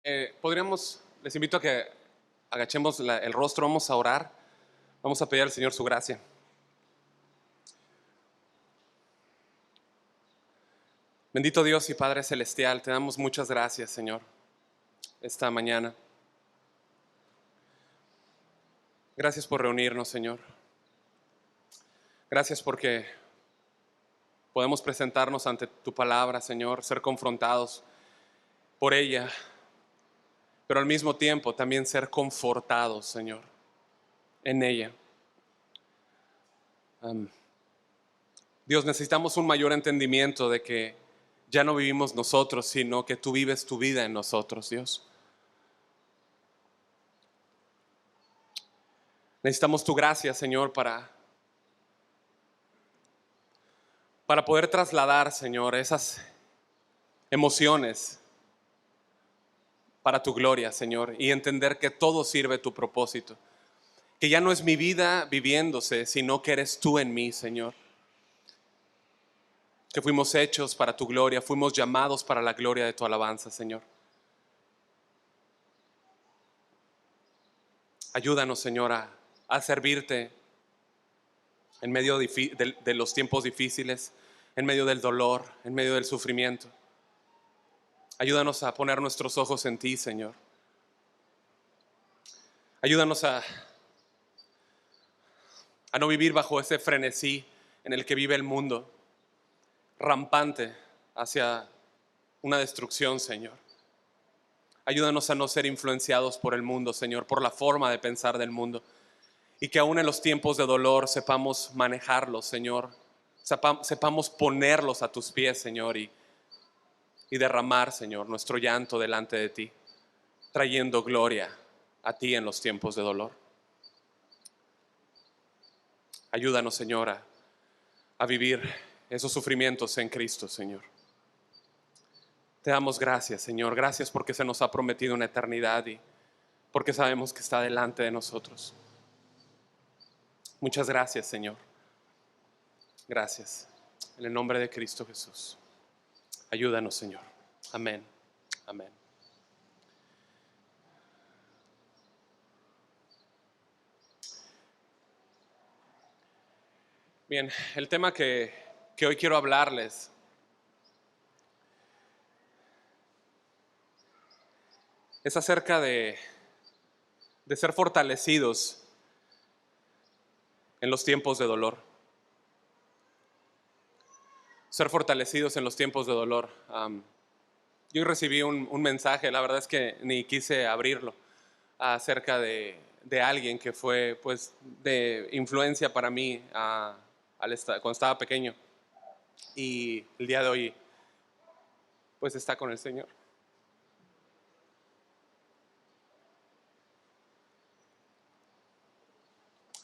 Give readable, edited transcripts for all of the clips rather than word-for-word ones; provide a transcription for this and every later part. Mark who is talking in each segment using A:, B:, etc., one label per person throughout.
A: Les invito a que agachemos el rostro, vamos a orar, vamos a pedir al Señor su gracia. Bendito Dios y Padre Celestial, te damos muchas gracias, Señor, esta mañana. Gracias por reunirnos, Señor. Gracias porque podemos presentarnos ante tu palabra, Señor, ser confrontados por ella, pero al mismo tiempo también ser confortados, Señor, en ella. Dios, necesitamos un mayor entendimiento de que ya no vivimos nosotros, sino que tú vives tu vida en nosotros, Dios. Necesitamos tu gracia, Señor, para poder trasladar, Señor, esas emociones para tu gloria, Señor, y entender que todo sirve a tu propósito. Que ya no es mi vida viviéndose, sino que eres tú en mí, Señor. Que fuimos hechos para tu gloria, fuimos llamados para la gloria de tu alabanza, Señor. Ayúdanos, Señor, a servirte en medio de los tiempos difíciles, en medio del dolor, en medio del sufrimiento. Ayúdanos a poner nuestros ojos en ti, Señor. Ayúdanos a no vivir bajo ese frenesí en el que vive el mundo, rampante hacia una destrucción, Señor. Ayúdanos a no ser influenciados por el mundo, Señor, por la forma de pensar del mundo. Y que aún en los tiempos de dolor sepamos manejarlos, Señor. Sepamos ponerlos a tus pies, Señor, y derramar, Señor, nuestro llanto delante de ti, trayendo gloria a ti en los tiempos de dolor. Ayúdanos, Señor, a vivir esos sufrimientos en Cristo, Señor. Te damos gracias, Señor. Gracias porque se nos ha prometido una eternidad y porque sabemos que está delante de nosotros. Muchas gracias, Señor. Gracias. En el nombre de Cristo Jesús. Ayúdanos, Señor. Amén. Amén. Bien, el tema que hoy quiero hablarles es acerca de ser fortalecidos en los tiempos de dolor. Ser fortalecidos en los tiempos de dolor. Yo recibí un mensaje, la verdad es que ni quise abrirlo, acerca de alguien que fue pues de influencia para mí cuando estaba pequeño, y el día de hoy pues está con el Señor.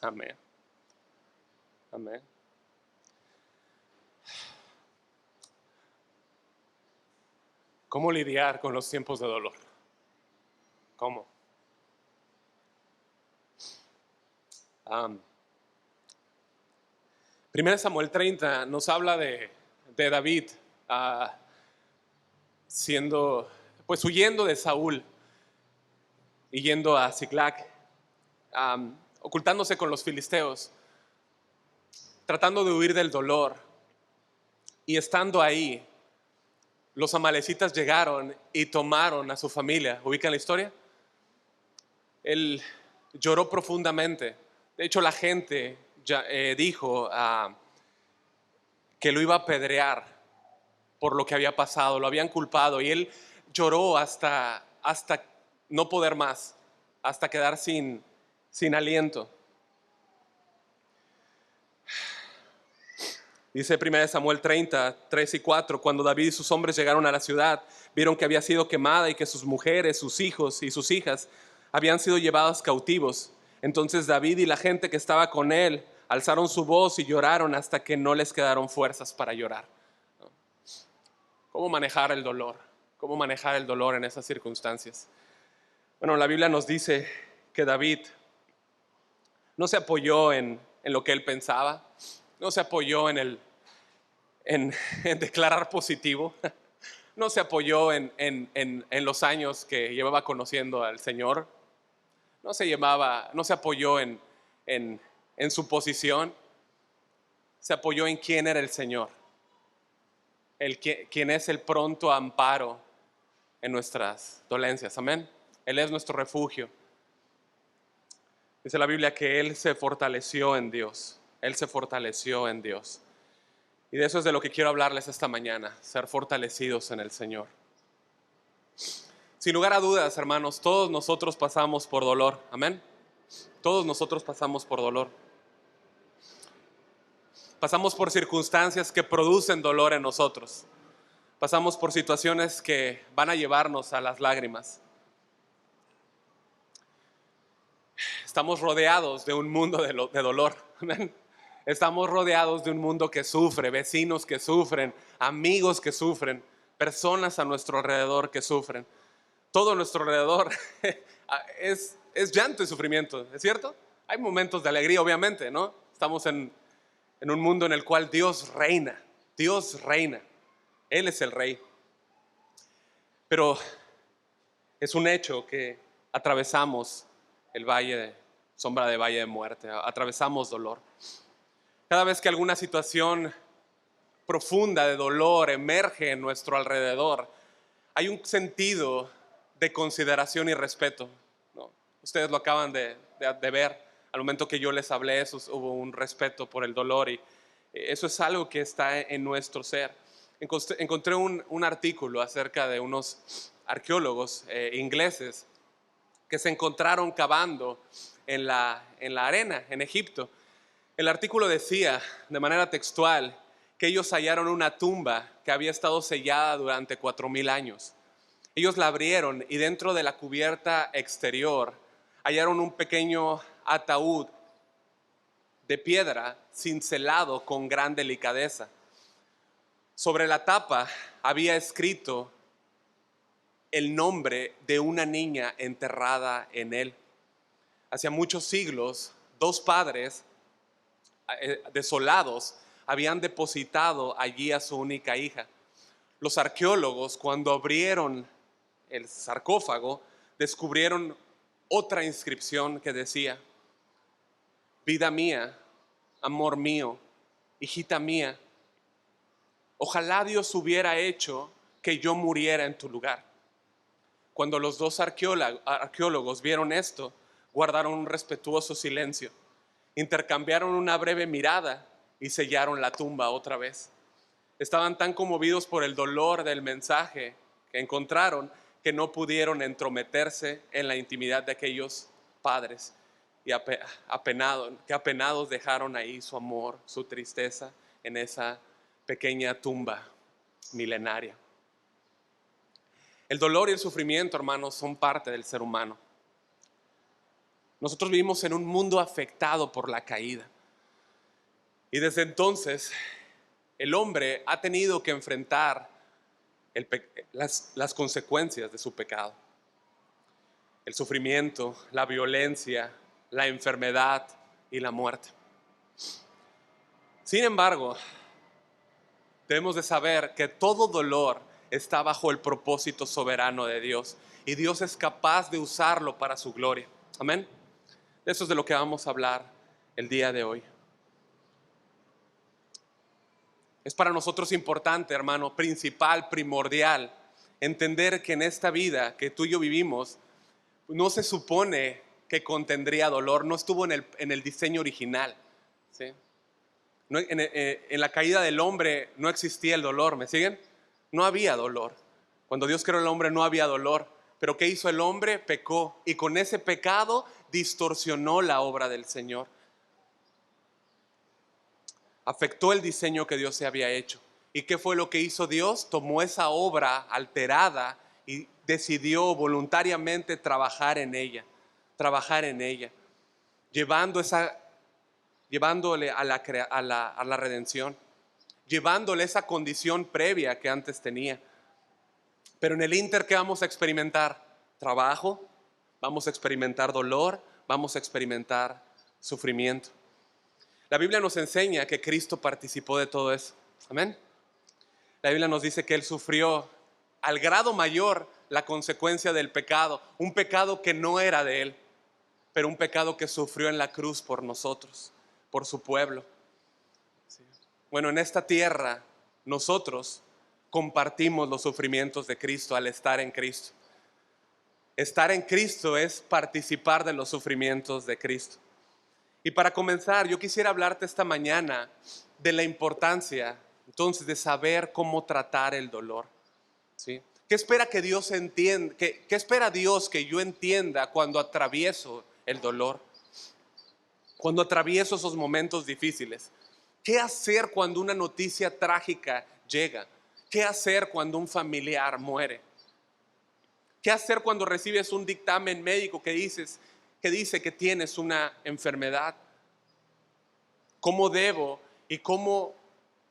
A: Amén. Amén. ¿Cómo lidiar con los tiempos de dolor? ¿Cómo? Primera Samuel 30 nos habla de David pues huyendo de Saúl y yendo a Ziklag, ocultándose con los filisteos, tratando de huir del dolor. Y estando ahí, los amalecitas llegaron y tomaron a su familia. ¿Ubican la historia? Él lloró profundamente. De hecho, la gente dijo que lo iba a apedrear por lo que había pasado. Lo habían culpado y él lloró hasta no poder más, hasta quedar sin aliento. Dice 1 Samuel 30, 3 y 4, cuando David y sus hombres llegaron a la ciudad, vieron que había sido quemada y que sus mujeres, sus hijos y sus hijas habían sido llevados cautivos. Entonces David y la gente que estaba con él alzaron su voz y lloraron hasta que no les quedaron fuerzas para llorar. ¿Cómo manejar el dolor? ¿Cómo manejar el dolor en esas circunstancias? Bueno, la Biblia nos dice que David no se apoyó en lo que él pensaba, no se apoyó en declarar positivo, no se apoyó en los años que llevaba conociendo al Señor, no se apoyó en su posición, se apoyó en quién era el Señor, quien es el pronto amparo en nuestras dolencias. Amén. Él es nuestro refugio. Dice la Biblia que Él se fortaleció en Dios. Él se fortaleció en Dios. Y de eso es de lo que quiero hablarles esta mañana, ser fortalecidos en el Señor. Sin lugar a dudas, hermanos, todos nosotros pasamos por dolor. Amén. Todos nosotros pasamos por dolor. Pasamos por circunstancias que producen dolor en nosotros. Pasamos por situaciones que van a llevarnos a las lágrimas. Estamos rodeados de un mundo de dolor. Amén. Estamos rodeados de un mundo que sufre, vecinos que sufren, amigos que sufren, personas a nuestro alrededor que sufren. Todo a nuestro alrededor es llanto y sufrimiento, ¿es cierto? Hay momentos de alegría, obviamente, ¿no? Estamos en un mundo en el cual Dios reina. Dios reina. Él es el rey. Pero es un hecho que atravesamos el sombra de valle de muerte, atravesamos dolor. Cada vez que alguna situación profunda de dolor emerge en nuestro alrededor, hay un sentido de consideración y respeto, ¿no? Ustedes lo acaban de ver. Al momento que yo les hablé, hubo un respeto por el dolor y eso es algo que está en nuestro ser. Encontré un artículo acerca de unos arqueólogos ingleses que se encontraron cavando en la arena en Egipto. El artículo decía de manera textual que ellos hallaron una tumba que había estado sellada durante 4000 años. Ellos la abrieron y dentro de la cubierta exterior hallaron un pequeño ataúd de piedra cincelado con gran delicadeza. Sobre la tapa había escrito el nombre de una niña enterrada en él. Hacía muchos siglos, dos padres desolados habían depositado allí a su única hija. Los arqueólogos, cuando abrieron el sarcófago, descubrieron otra inscripción que decía: vida mía, amor mío, hijita mía, ojalá Dios hubiera hecho que yo muriera en tu lugar. Cuando los dos arqueólogos vieron esto, guardaron un respetuoso silencio, intercambiaron una breve mirada y sellaron la tumba otra vez. Estaban tan conmovidos por el dolor del mensaje que encontraron que no pudieron entrometerse en la intimidad de aquellos padres y apenados dejaron ahí su amor, su tristeza en esa pequeña tumba milenaria. El dolor y el sufrimiento, hermanos, son parte del ser humano. Nosotros vivimos en un mundo afectado por la caída. Y desde entonces, el hombre ha tenido que enfrentar las consecuencias de su pecado. El sufrimiento, la violencia, la enfermedad y la muerte. Sin embargo, debemos de saber que todo dolor está bajo el propósito soberano de Dios y Dios es capaz de usarlo para su gloria. Amén. De eso es de lo que vamos a hablar el día de hoy. Es para nosotros importante, hermano, principal, primordial, entender que en esta vida que tú y yo vivimos, no se supone que contendría dolor, no estuvo en el diseño original, ¿sí? No, en la caída del hombre no existía el dolor, ¿me siguen? No había dolor. Cuando Dios creó al hombre no había dolor. Pero ¿qué hizo el hombre? Pecó. Y con ese pecado distorsionó la obra del Señor. Afectó el diseño que Dios se había hecho. ¿Y qué fue lo que hizo Dios? Tomó esa obra alterada y decidió voluntariamente trabajar en ella, llevándole a la redención, llevándole esa condición previa que antes tenía. Pero en el ínter, ¿qué vamos a experimentar? Trabajo, vamos a experimentar dolor, vamos a experimentar sufrimiento. La Biblia nos enseña que Cristo participó de todo eso. Amén. La Biblia nos dice que Él sufrió al grado mayor la consecuencia del pecado, un pecado que no era de Él, pero un pecado que sufrió en la cruz por nosotros, por su pueblo. Bueno, en esta tierra nosotros compartimos los sufrimientos de Cristo al estar en Cristo. Estar en Cristo es participar de los sufrimientos de Cristo. Y para comenzar, yo quisiera hablarte esta mañana de la importancia, entonces, de saber cómo tratar el dolor. ¿Sí? ¿Qué espera que Dios entienda? ¿Qué espera Dios que yo entienda cuando atravieso el dolor? Cuando atravieso esos momentos difíciles. ¿Qué hacer cuando una noticia trágica llega? ¿Qué hacer cuando un familiar muere? ¿Qué hacer cuando recibes un dictamen médico que dice que tienes una enfermedad? ¿Cómo debo y cómo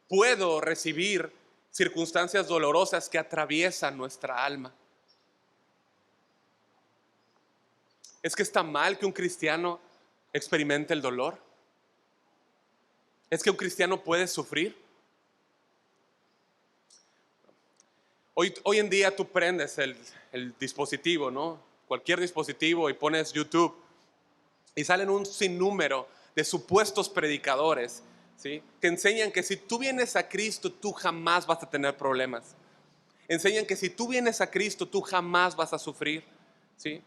A: puedo recibir circunstancias dolorosas que atraviesan nuestra alma? ¿Es que está mal que un cristiano experimente el dolor? ¿Es que un cristiano puede sufrir? Hoy en día tú prendes el dispositivo, ¿no? Cualquier dispositivo, y pones YouTube y salen un sinnúmero de supuestos predicadores, ¿sí? Que enseñan que si tú vienes a Cristo, tú jamás vas a tener problemas. Enseñan que si tú vienes a Cristo, tú jamás vas a sufrir, ¿sí?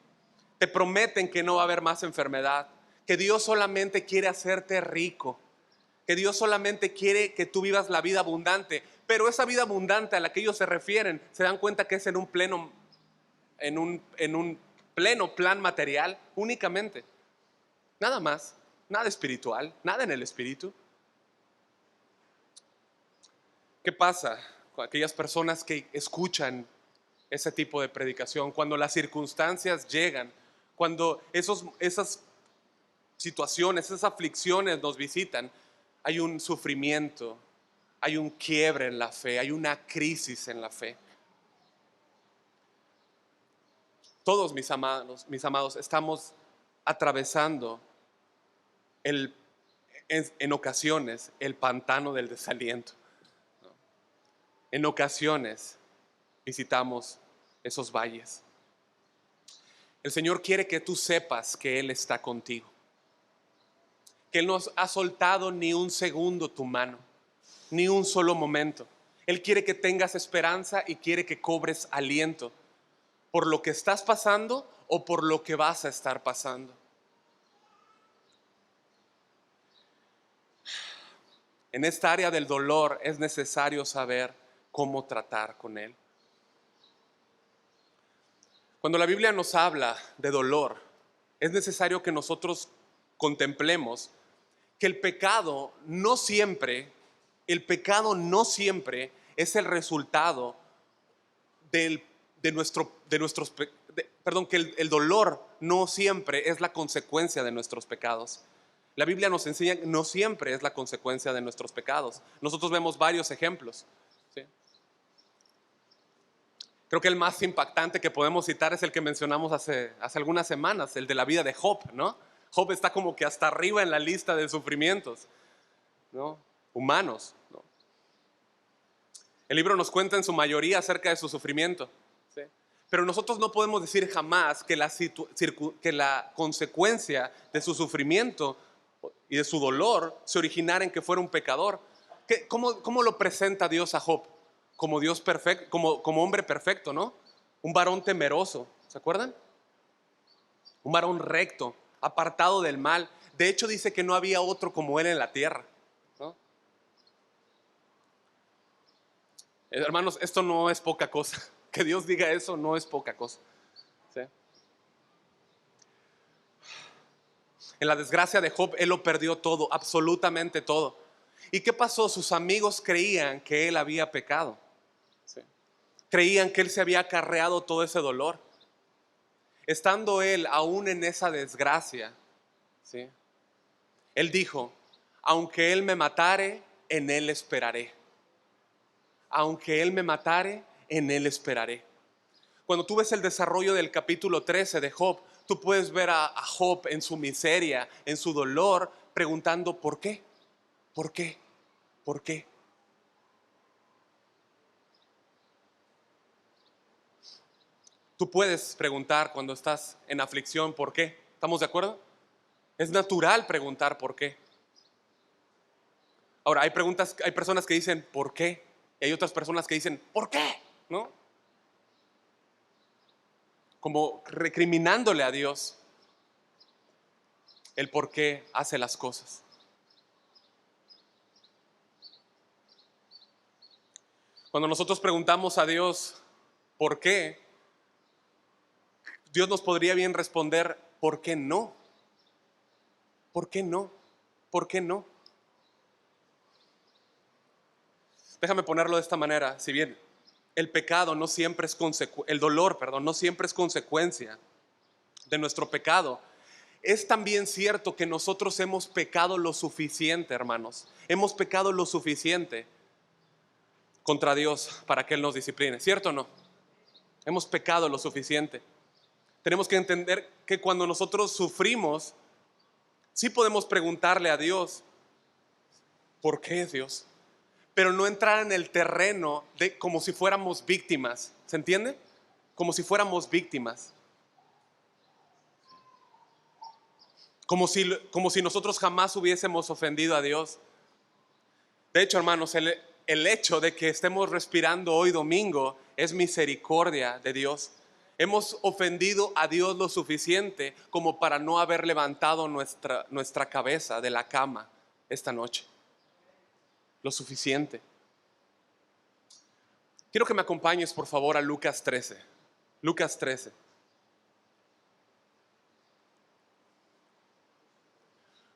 A: Te prometen que no va a haber más enfermedad, que Dios solamente quiere hacerte rico, que Dios solamente quiere que tú vivas la vida abundante. Pero esa vida abundante a la que ellos se refieren, se dan cuenta que es en un pleno plan material únicamente. Nada más, nada espiritual, nada en el espíritu. ¿Qué pasa con aquellas personas que escuchan ese tipo de predicación? Cuando las circunstancias llegan, cuando esas situaciones, esas aflicciones nos visitan, hay un sufrimiento, hay un quiebre en la fe, hay una crisis en la fe. Todos, mis amados, estamos atravesando en ocasiones el pantano del desaliento. En ocasiones visitamos esos valles. El Señor quiere que tú sepas que Él está contigo, que Él no ha soltado ni un segundo tu mano, ni un solo momento. Él quiere que tengas esperanza y quiere que cobres aliento por lo que estás pasando o por lo que vas a estar pasando. En esta área del dolor es necesario saber cómo tratar con él. Cuando la Biblia nos habla de dolor, es necesario que nosotros contemplemos que el pecado no siempre es el resultado que el dolor no siempre es la consecuencia de nuestros pecados. La Biblia nos enseña que no siempre es la consecuencia de nuestros pecados. Nosotros vemos varios ejemplos, ¿sí? Creo que el más impactante que podemos citar es el que mencionamos hace algunas semanas, el de la vida de Job, ¿no? Job está como que hasta arriba en la lista de sufrimientos, ¿no? Humanos, ¿no? El libro nos cuenta en su mayoría acerca de su sufrimiento, ¿sí? Pero nosotros no podemos decir jamás que la consecuencia de su sufrimiento y de su dolor se originara en que fuera un pecador. ¿Cómo lo presenta Dios a Job? Como Dios perfecto, como hombre perfecto, ¿no? Un varón temeroso, ¿se acuerdan? Un varón recto, apartado del mal. De hecho dice que no había otro como él en la tierra, ¿no? Hermanos, esto no es poca cosa. Que Dios diga eso no es poca cosa, ¿sí? En la desgracia de Job, él lo perdió todo, absolutamente todo. ¿Y qué pasó? Sus amigos creían que él había pecado, ¿sí? Creían que él se había acarreado todo ese dolor. Estando él aún en esa desgracia, ¿sí? Él dijo: aunque él me matare, en él esperaré. Aunque él me matare, en él esperaré. Cuando tú ves el desarrollo del capítulo 13 de Job, tú puedes ver a Job en su miseria, en su dolor, preguntando ¿por qué? ¿Por qué? ¿Por qué? Tú puedes preguntar cuando estás en aflicción por qué. ¿Estamos de acuerdo? Es natural preguntar por qué. Ahora, hay personas que dicen ¿por qué? Y hay otras personas que dicen ¿por qué? ¿No? Como recriminándole a Dios el por qué hace las cosas. Cuando nosotros preguntamos a Dios ¿por qué? Dios nos podría bien responder ¿por qué no? ¿Por qué no? ¿Por qué no? Déjame ponerlo de esta manera, si bien el pecado no siempre es el dolor, perdón, no siempre es consecuencia de nuestro pecado. Es también cierto que nosotros hemos pecado lo suficiente, hermanos. Hemos pecado lo suficiente contra Dios para que Él nos discipline, ¿cierto o no? Hemos pecado lo suficiente. Tenemos que entender que cuando nosotros sufrimos, sí podemos preguntarle a Dios, ¿por qué, Dios? Pero no entrar en el terreno de como si fuéramos víctimas, ¿se entiende? Como si fuéramos víctimas. Como si nosotros jamás hubiésemos ofendido a Dios. De hecho, hermanos, el hecho de que estemos respirando hoy domingo es misericordia de Dios. Hemos ofendido a Dios lo suficiente como para no haber levantado nuestra cabeza de la cama esta noche. Lo suficiente. Quiero que me acompañes, por favor, a Lucas 13. Lucas 13.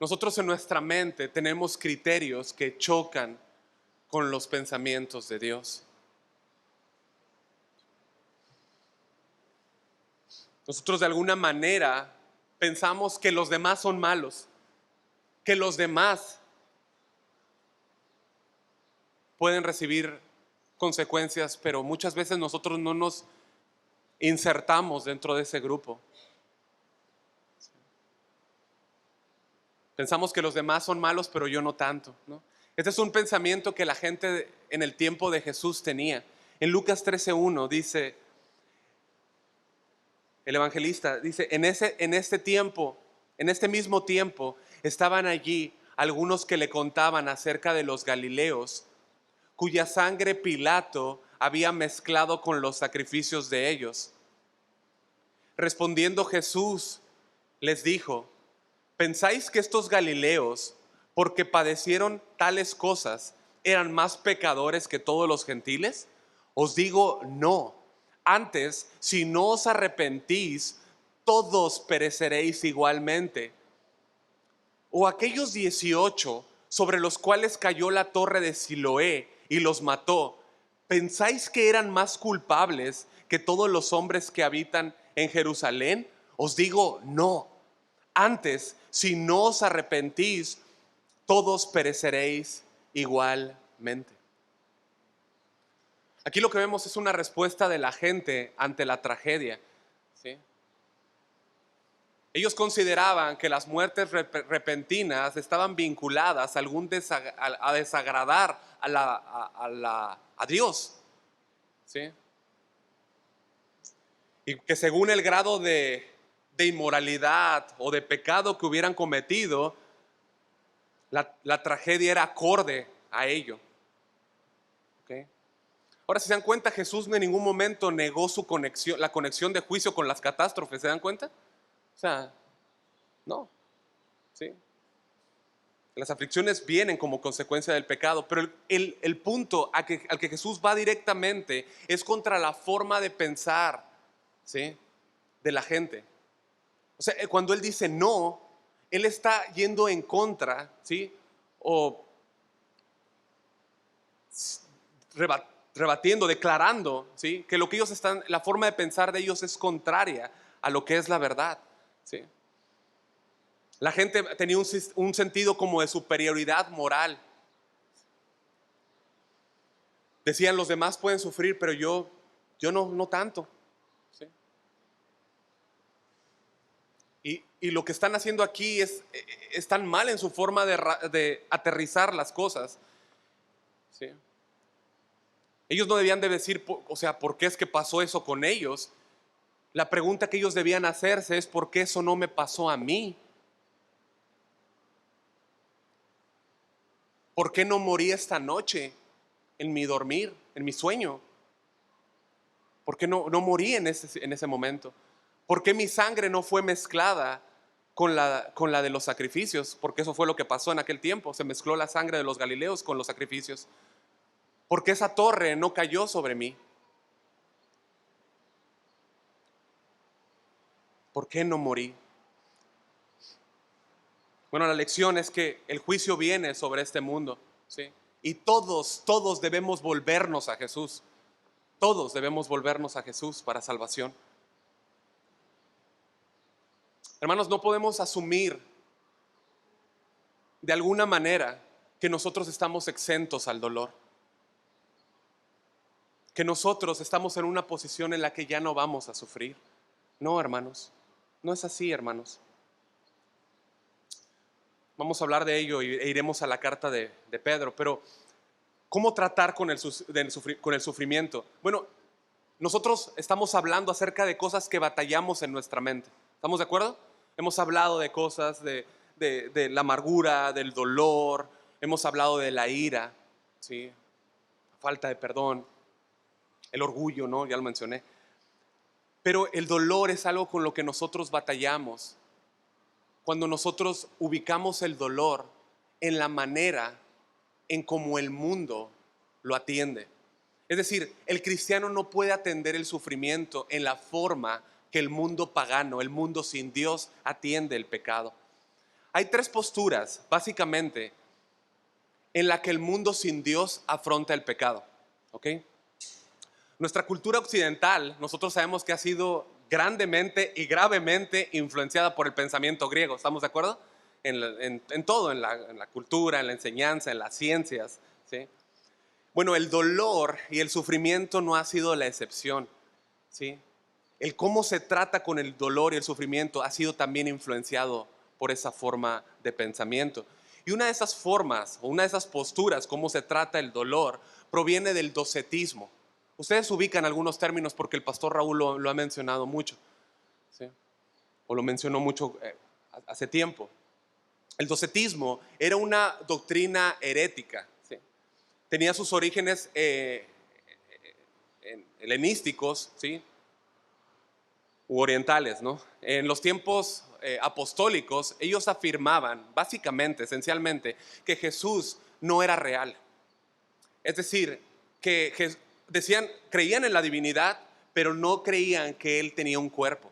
A: Nosotros en nuestra mente tenemos criterios que chocan con los pensamientos de Dios. Nosotros de alguna manera pensamos que los demás son malos, que los demás pueden recibir consecuencias, pero muchas veces nosotros no nos insertamos dentro de ese grupo. Pensamos que los demás son malos, pero yo no tanto, ¿no? Este es un pensamiento que la gente en el tiempo de Jesús tenía. En Lucas 13:1 dice, el evangelista dice, en este mismo tiempo, estaban allí algunos que le contaban acerca de los galileos, cuya sangre Pilato había mezclado con los sacrificios de ellos. Respondiendo Jesús, les dijo, ¿pensáis que estos galileos, porque padecieron tales cosas, eran más pecadores que todos los gentiles? Os digo, no. Antes, si no os arrepentís, todos pereceréis igualmente. O aquellos 18 sobre los cuales cayó la torre de Siloé y los mató, ¿pensáis que eran más culpables que todos los hombres que habitan en Jerusalén? Os digo, no. Antes, si no os arrepentís, todos pereceréis igualmente. Aquí lo que vemos es una respuesta de la gente ante la tragedia, ¿sí? Ellos consideraban que las muertes repentinas estaban vinculadas a a desagradar a Dios, ¿sí? Y que según el grado de inmoralidad o de pecado que hubieran cometido, la tragedia era acorde a ello. ¿Okay? Ahora, si se dan cuenta, Jesús en ningún momento negó la conexión de juicio con las catástrofes. ¿Se dan cuenta? O sea, no. ¿Sí? Las aflicciones vienen como consecuencia del pecado, pero el punto al que Jesús va directamente es contra la forma de pensar, ¿sí?, de la gente. O sea, cuando Él dice no, Él está yendo en contra, ¿sí?, o rebatiendo, declarando, ¿sí?, que lo que ellos la forma de pensar de ellos es contraria a lo que es la verdad, ¿sí? La gente tenía un sentido como de superioridad moral. Decían, los demás pueden sufrir, pero yo no tanto, ¿sí? Y lo que están haciendo aquí están mal en su forma de aterrizar las cosas, ¿sí? Ellos no debían de decir, o sea, ¿por qué es que pasó eso con ellos? La pregunta que ellos debían hacerse es: ¿por qué eso no me pasó a mí? ¿Por qué no morí esta noche en mi dormir, en mi sueño? ¿Por qué no morí en ese momento? ¿Por qué mi sangre no fue mezclada con la de los sacrificios? Porque eso fue lo que pasó en aquel tiempo. Se mezcló la sangre de los galileos con los sacrificios. ¿Por qué esa torre no cayó sobre mí? ¿Por qué no morí? Bueno, la lección es que el juicio viene sobre este mundo, ¿sí? Y todos debemos volvernos a Jesús. Todos debemos volvernos a Jesús para salvación. Hermanos, no podemos asumir de alguna manera que nosotros estamos exentos al dolor, que nosotros estamos en una posición en la que ya no vamos a sufrir. No, hermanos, no es así, hermanos. Vamos a hablar de ello e iremos a la carta de Pedro, pero ¿cómo tratar con el sufrimiento? Bueno, nosotros estamos hablando acerca de cosas que batallamos en nuestra mente. ¿Estamos de acuerdo? Hemos hablado de cosas de la amargura, del dolor, hemos hablado de la ira, ¿sí? Falta de perdón, el orgullo, ¿no? Ya lo mencioné. Pero el dolor es algo con lo que nosotros batallamos cuando nosotros ubicamos el dolor en la manera en cómo el mundo lo atiende. Es decir, el cristiano no puede atender el sufrimiento en la forma que el mundo pagano, el mundo sin Dios, atiende el pecado. Hay tres posturas, básicamente, en la que el mundo sin Dios afronta el pecado. ¿Ok? Nuestra cultura occidental, nosotros sabemos que ha sido grandemente y gravemente influenciada por el pensamiento griego. ¿Estamos de acuerdo? En todo, en la cultura, en la enseñanza, en las ciencias, ¿sí? Bueno, el dolor y el sufrimiento no ha sido la excepción, ¿sí? El cómo se trata con el dolor y el sufrimiento ha sido también influenciado por esa forma de pensamiento. Y una de esas formas, o una de esas posturas, cómo se trata el dolor, proviene del docetismo. Ustedes ubican algunos términos porque el pastor Raúl lo ha mencionado mucho, ¿sí? O lo mencionó mucho hace tiempo. El docetismo era una doctrina herética, ¿sí? Tenía sus orígenes helenísticos, ¿sí? U orientales, ¿no? En los tiempos apostólicos, ellos afirmaban, básicamente, esencialmente, que Jesús no era real. Es decir, que decían, creían en la divinidad, pero no creían que Él tenía un cuerpo,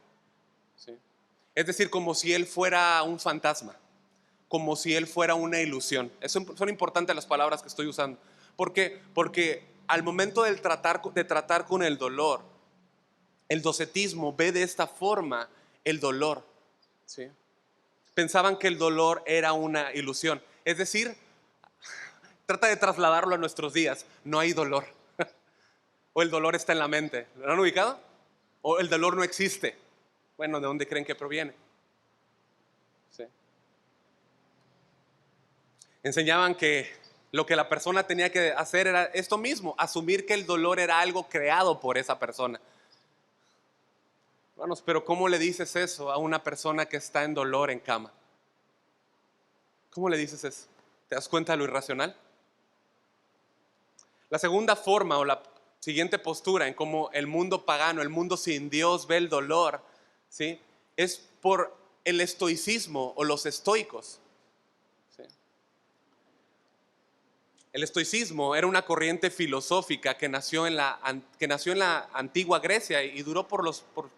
A: ¿sí? Es decir, como si Él fuera un fantasma, como si Él fuera una ilusión. Son importantes las palabras que estoy usando. ¿Por qué? Porque al momento de tratar con el dolor, el docetismo ve de esta forma el dolor, ¿sí? Pensaban que el dolor era una ilusión. Es decir, trata de trasladarlo a nuestros días. No hay dolor. O el dolor está en la mente. ¿Lo han ubicado? O el dolor no existe. Bueno, ¿de dónde creen que proviene? ¿Sí? Enseñaban que lo que la persona tenía que hacer era esto mismo, asumir que el dolor era algo creado por esa persona. Hermanos, pero ¿cómo le dices eso a una persona que está en dolor en cama? ¿Cómo le dices eso? ¿Te das cuenta de lo irracional? La segunda forma o la siguiente postura en cómo el mundo pagano, el mundo sin Dios ve el dolor, ¿sí? Es por el estoicismo o los estoicos, ¿sí? El estoicismo era una corriente filosófica que nació en la antigua Grecia y duró por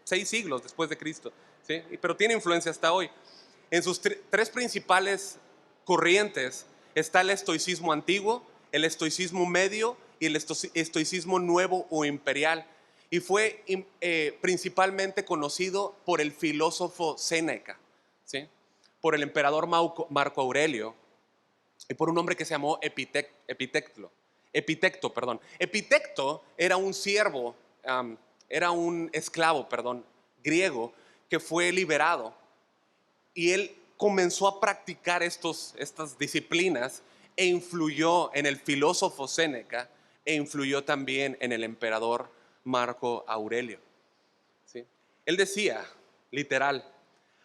A: 6 siglos después de Cristo, ¿sí? Pero tiene influencia hasta hoy. En sus tres principales corrientes está el estoicismo antiguo, el estoicismo medio y el estoicismo nuevo o imperial. Y fue principalmente conocido por el filósofo Séneca, ¿sí? Por el emperador Marco Aurelio y por un hombre que se llamó Epitecto. Epitecto era un siervo, era un esclavo, griego que fue liberado. Y él comenzó a practicar estas disciplinas e influyó en el filósofo Séneca e influyó también en el emperador Marco Aurelio, ¿sí? Él decía, literal,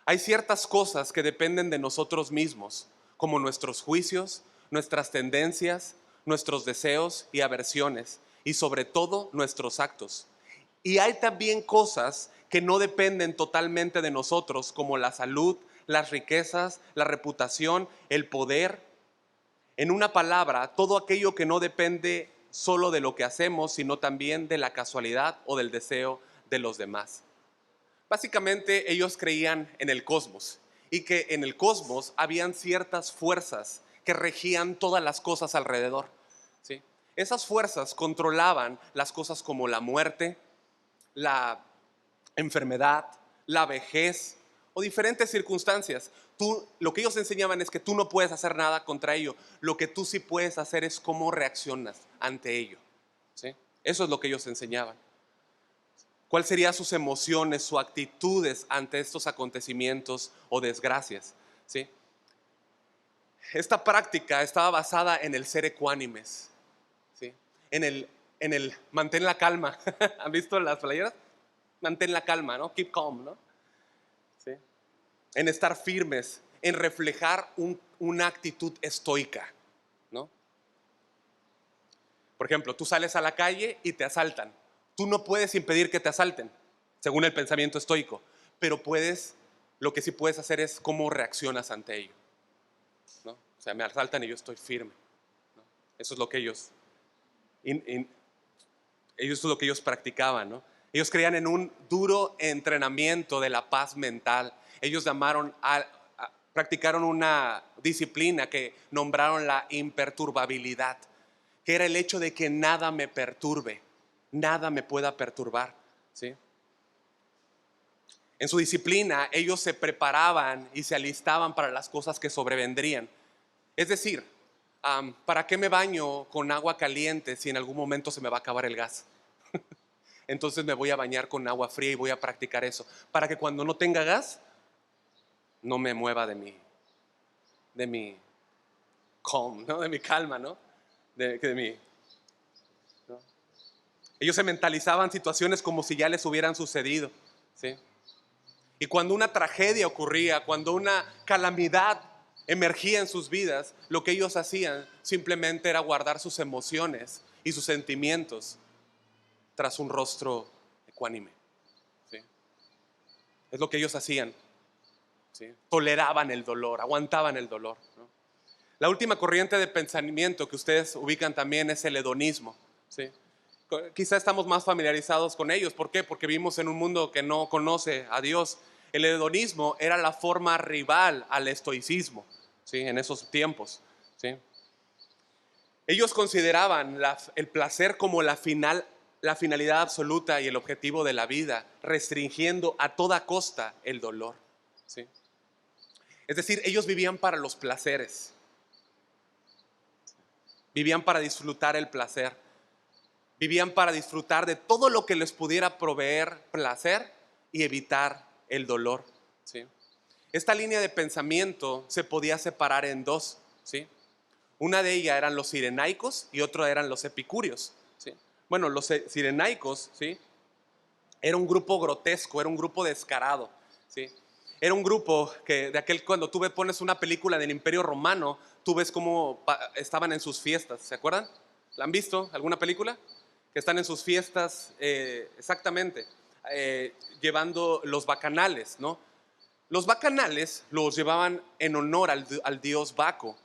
A: hay ciertas cosas que dependen de nosotros mismos, como nuestros juicios, nuestras tendencias, nuestros deseos y aversiones, y sobre todo nuestros actos. Y hay también cosas que no dependen totalmente de nosotros, como la salud, las riquezas, la reputación, el poder. En una palabra, todo aquello que no depende solo de lo que hacemos, sino también de la casualidad o del deseo de los demás. Básicamente ellos creían en el cosmos y que en el cosmos habían ciertas fuerzas que regían todas las cosas alrededor, ¿sí? Esas fuerzas controlaban las cosas como la muerte, la enfermedad, la vejez o diferentes circunstancias. Lo que ellos enseñaban es que tú no puedes hacer nada contra ello. Lo que tú sí puedes hacer es cómo reaccionas ante ello, ¿sí? Eso es lo que ellos enseñaban. ¿Cuáles serían sus emociones, sus actitudes ante estos acontecimientos o desgracias? ¿Sí? Esta práctica estaba basada en el ser ecuánimes, ¿sí? En el mantén la calma. ¿Han visto las playeras? Mantén la calma, ¿no? Keep calm, ¿no? ¿Sí? En estar firmes, en reflejar una actitud estoica, ¿no? Por ejemplo, tú sales a la calle y te asaltan. Tú no puedes impedir que te asalten, según el pensamiento estoico, pero lo que sí puedes hacer es cómo reaccionas ante ello, ¿no? O sea, me asaltan y yo estoy firme, ¿no? Eso es lo que ellos es lo que ellos practicaban, ¿no? Ellos creían en un duro entrenamiento de la paz mental. Ellos practicaron una disciplina que nombraron la imperturbabilidad, que era el hecho de que nada me perturbe, nada me pueda perturbar, ¿sí? En su disciplina ellos se preparaban y se alistaban para las cosas que sobrevendrían. Es decir, ¿para qué me baño con agua caliente si en algún momento se me va a acabar el gas? Entonces me voy a bañar con agua fría y voy a practicar eso, para que cuando no tenga gas, no me mueva de mi calm, ¿no? De mi calma, ¿no? De mi, ¿no? Ellos se mentalizaban situaciones como si ya les hubieran sucedido, ¿sí? Y cuando una tragedia ocurría, cuando una calamidad emergía en sus vidas, lo que ellos hacían simplemente era guardar sus emociones y sus sentimientos tras un rostro ecuánime, ¿sí? Es lo que ellos hacían, ¿sí? Toleraban el dolor, aguantaban el dolor, ¿no? La última corriente de pensamiento que ustedes ubican también es el hedonismo, ¿sí? Quizá estamos más familiarizados con ellos. ¿Por qué? Porque vivimos en un mundo que no conoce a Dios. El hedonismo era la forma rival al estoicismo, ¿sí? En esos tiempos, ¿sí? Ellos consideraban el placer como la finalidad absoluta y el objetivo de la vida, restringiendo a toda costa el dolor, ¿sí? Es decir, ellos vivían para los placeres, vivían para disfrutar el placer, vivían para disfrutar de todo lo que les pudiera proveer placer y evitar el dolor, ¿sí? Esta línea de pensamiento se podía separar en dos, ¿sí? Una de ellas eran los cirenaicos y otra eran los epicúreos, ¿sí? Bueno, los cirenaicos, ¿sí? Era un grupo grotesco, era un grupo descarado, ¿sí? Era un grupo que cuando tú pones una película del Imperio Romano, tú ves cómo estaban en sus fiestas, ¿se acuerdan? ¿La han visto? ¿Alguna película? Que están en sus fiestas, exactamente, llevando los bacanales, ¿no? Los bacanales los llevaban en honor al dios Baco,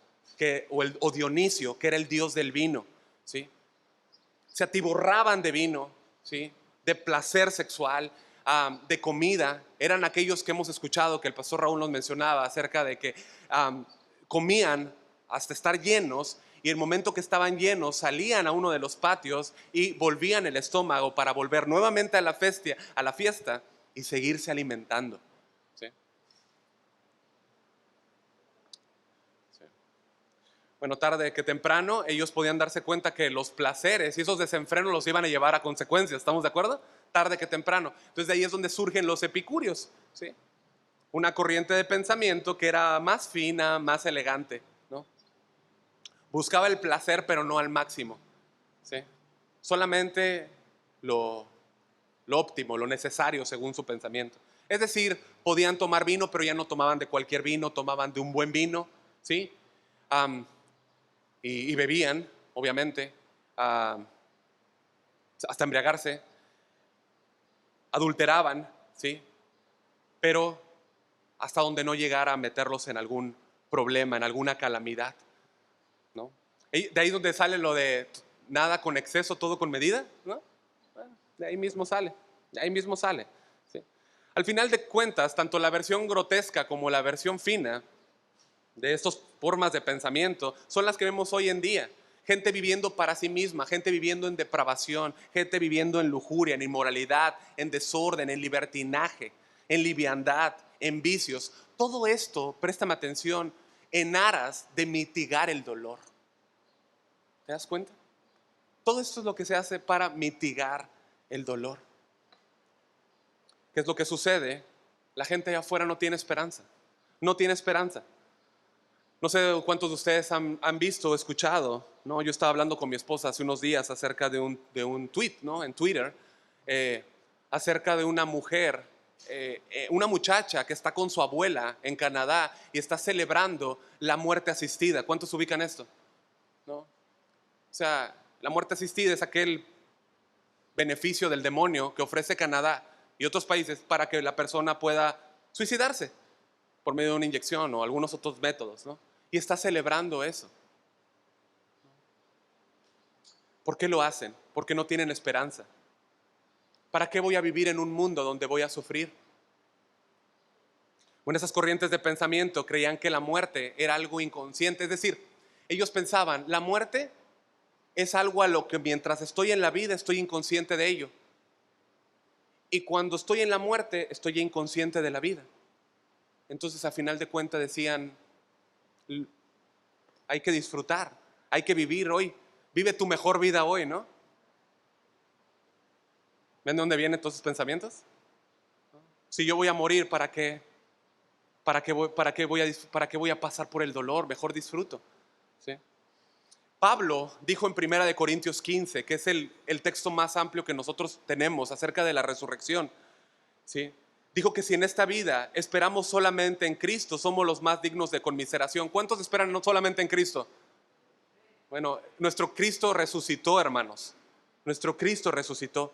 A: o Dionisio, que era el dios del vino, ¿sí? Se atiborraban de vino, ¿sí? De placer sexual, de comida. Eran aquellos que hemos escuchado que el pastor Raúl nos mencionaba acerca de que comían hasta estar llenos, y el momento que estaban llenos salían a uno de los patios y volvían el estómago para volver nuevamente a la fiesta y seguirse alimentando, ¿sí? Sí. Bueno, tarde que temprano ellos podían darse cuenta que los placeres y esos desenfrenos los iban a llevar a consecuencias, ¿estamos de acuerdo? Tarde que temprano. Entonces de ahí es donde surgen los epicúreos, ¿sí? Una corriente de pensamiento que era más fina, más elegante, ¿no? Buscaba el placer, pero no al máximo, ¿sí? Solamente lo lo óptimo, lo necesario según su pensamiento. Es decir, podían tomar vino, pero ya no tomaban de cualquier vino, tomaban de un buen vino, ¿sí? Am, y bebían, obviamente, hasta embriagarse, adulteraban, ¿sí? Pero hasta donde no llegara a meterlos en algún problema, en alguna calamidad, ¿no? De ahí donde sale lo de nada con exceso, todo con medida, ¿no? Bueno, de ahí mismo sale, de ahí mismo sale, ¿sí? Al final de cuentas, tanto la versión grotesca como la versión fina de estas formas de pensamiento son las que vemos hoy en día. Gente viviendo para sí misma, gente viviendo en depravación, gente viviendo en lujuria, en inmoralidad, en desorden, en libertinaje, en liviandad, en vicios. Todo esto, préstame atención, en aras de mitigar el dolor. ¿Te das cuenta? Todo esto es lo que se hace para mitigar el dolor. ¿Qué es lo que sucede? La gente allá afuera no tiene esperanza. No tiene esperanza. No sé cuántos de ustedes han visto o escuchado, ¿no? Yo estaba hablando con mi esposa hace unos días acerca de un tweet, ¿no? En Twitter, eh, acerca de una mujer, una muchacha que está con su abuela en Canadá y está celebrando la muerte asistida. ¿Cuántos ubican esto? ¿No? O sea, la muerte asistida es aquel beneficio del demonio que ofrece Canadá y otros países para que la persona pueda suicidarse por medio de una inyección o algunos otros métodos, ¿no? Y está celebrando eso. ¿Por qué lo hacen? Porque no tienen esperanza. ¿Para qué voy a vivir en un mundo donde voy a sufrir? Bueno, esas corrientes de pensamiento creían que la muerte era algo inconsciente, es decir, ellos pensaban, la muerte es algo a lo que mientras estoy en la vida estoy inconsciente de ello. Y cuando estoy en la muerte estoy inconsciente de la vida. Entonces, a final de cuentas decían, hay que disfrutar, hay que vivir hoy. Vive tu mejor vida hoy, ¿no? ¿Ven de dónde vienen todos esos pensamientos? Si yo voy a morir, ¿para qué? ¿Para qué voy a pasar por el dolor? Mejor disfruto, ¿sí? Pablo dijo en 1 Corintios 15, que es el texto más amplio que nosotros tenemos acerca de la resurrección, ¿sí? Dijo que si en esta vida esperamos solamente en Cristo, somos los más dignos de conmiseración. ¿Cuántos esperan no solamente en Cristo? Bueno, nuestro Cristo resucitó, hermanos. Nuestro Cristo resucitó.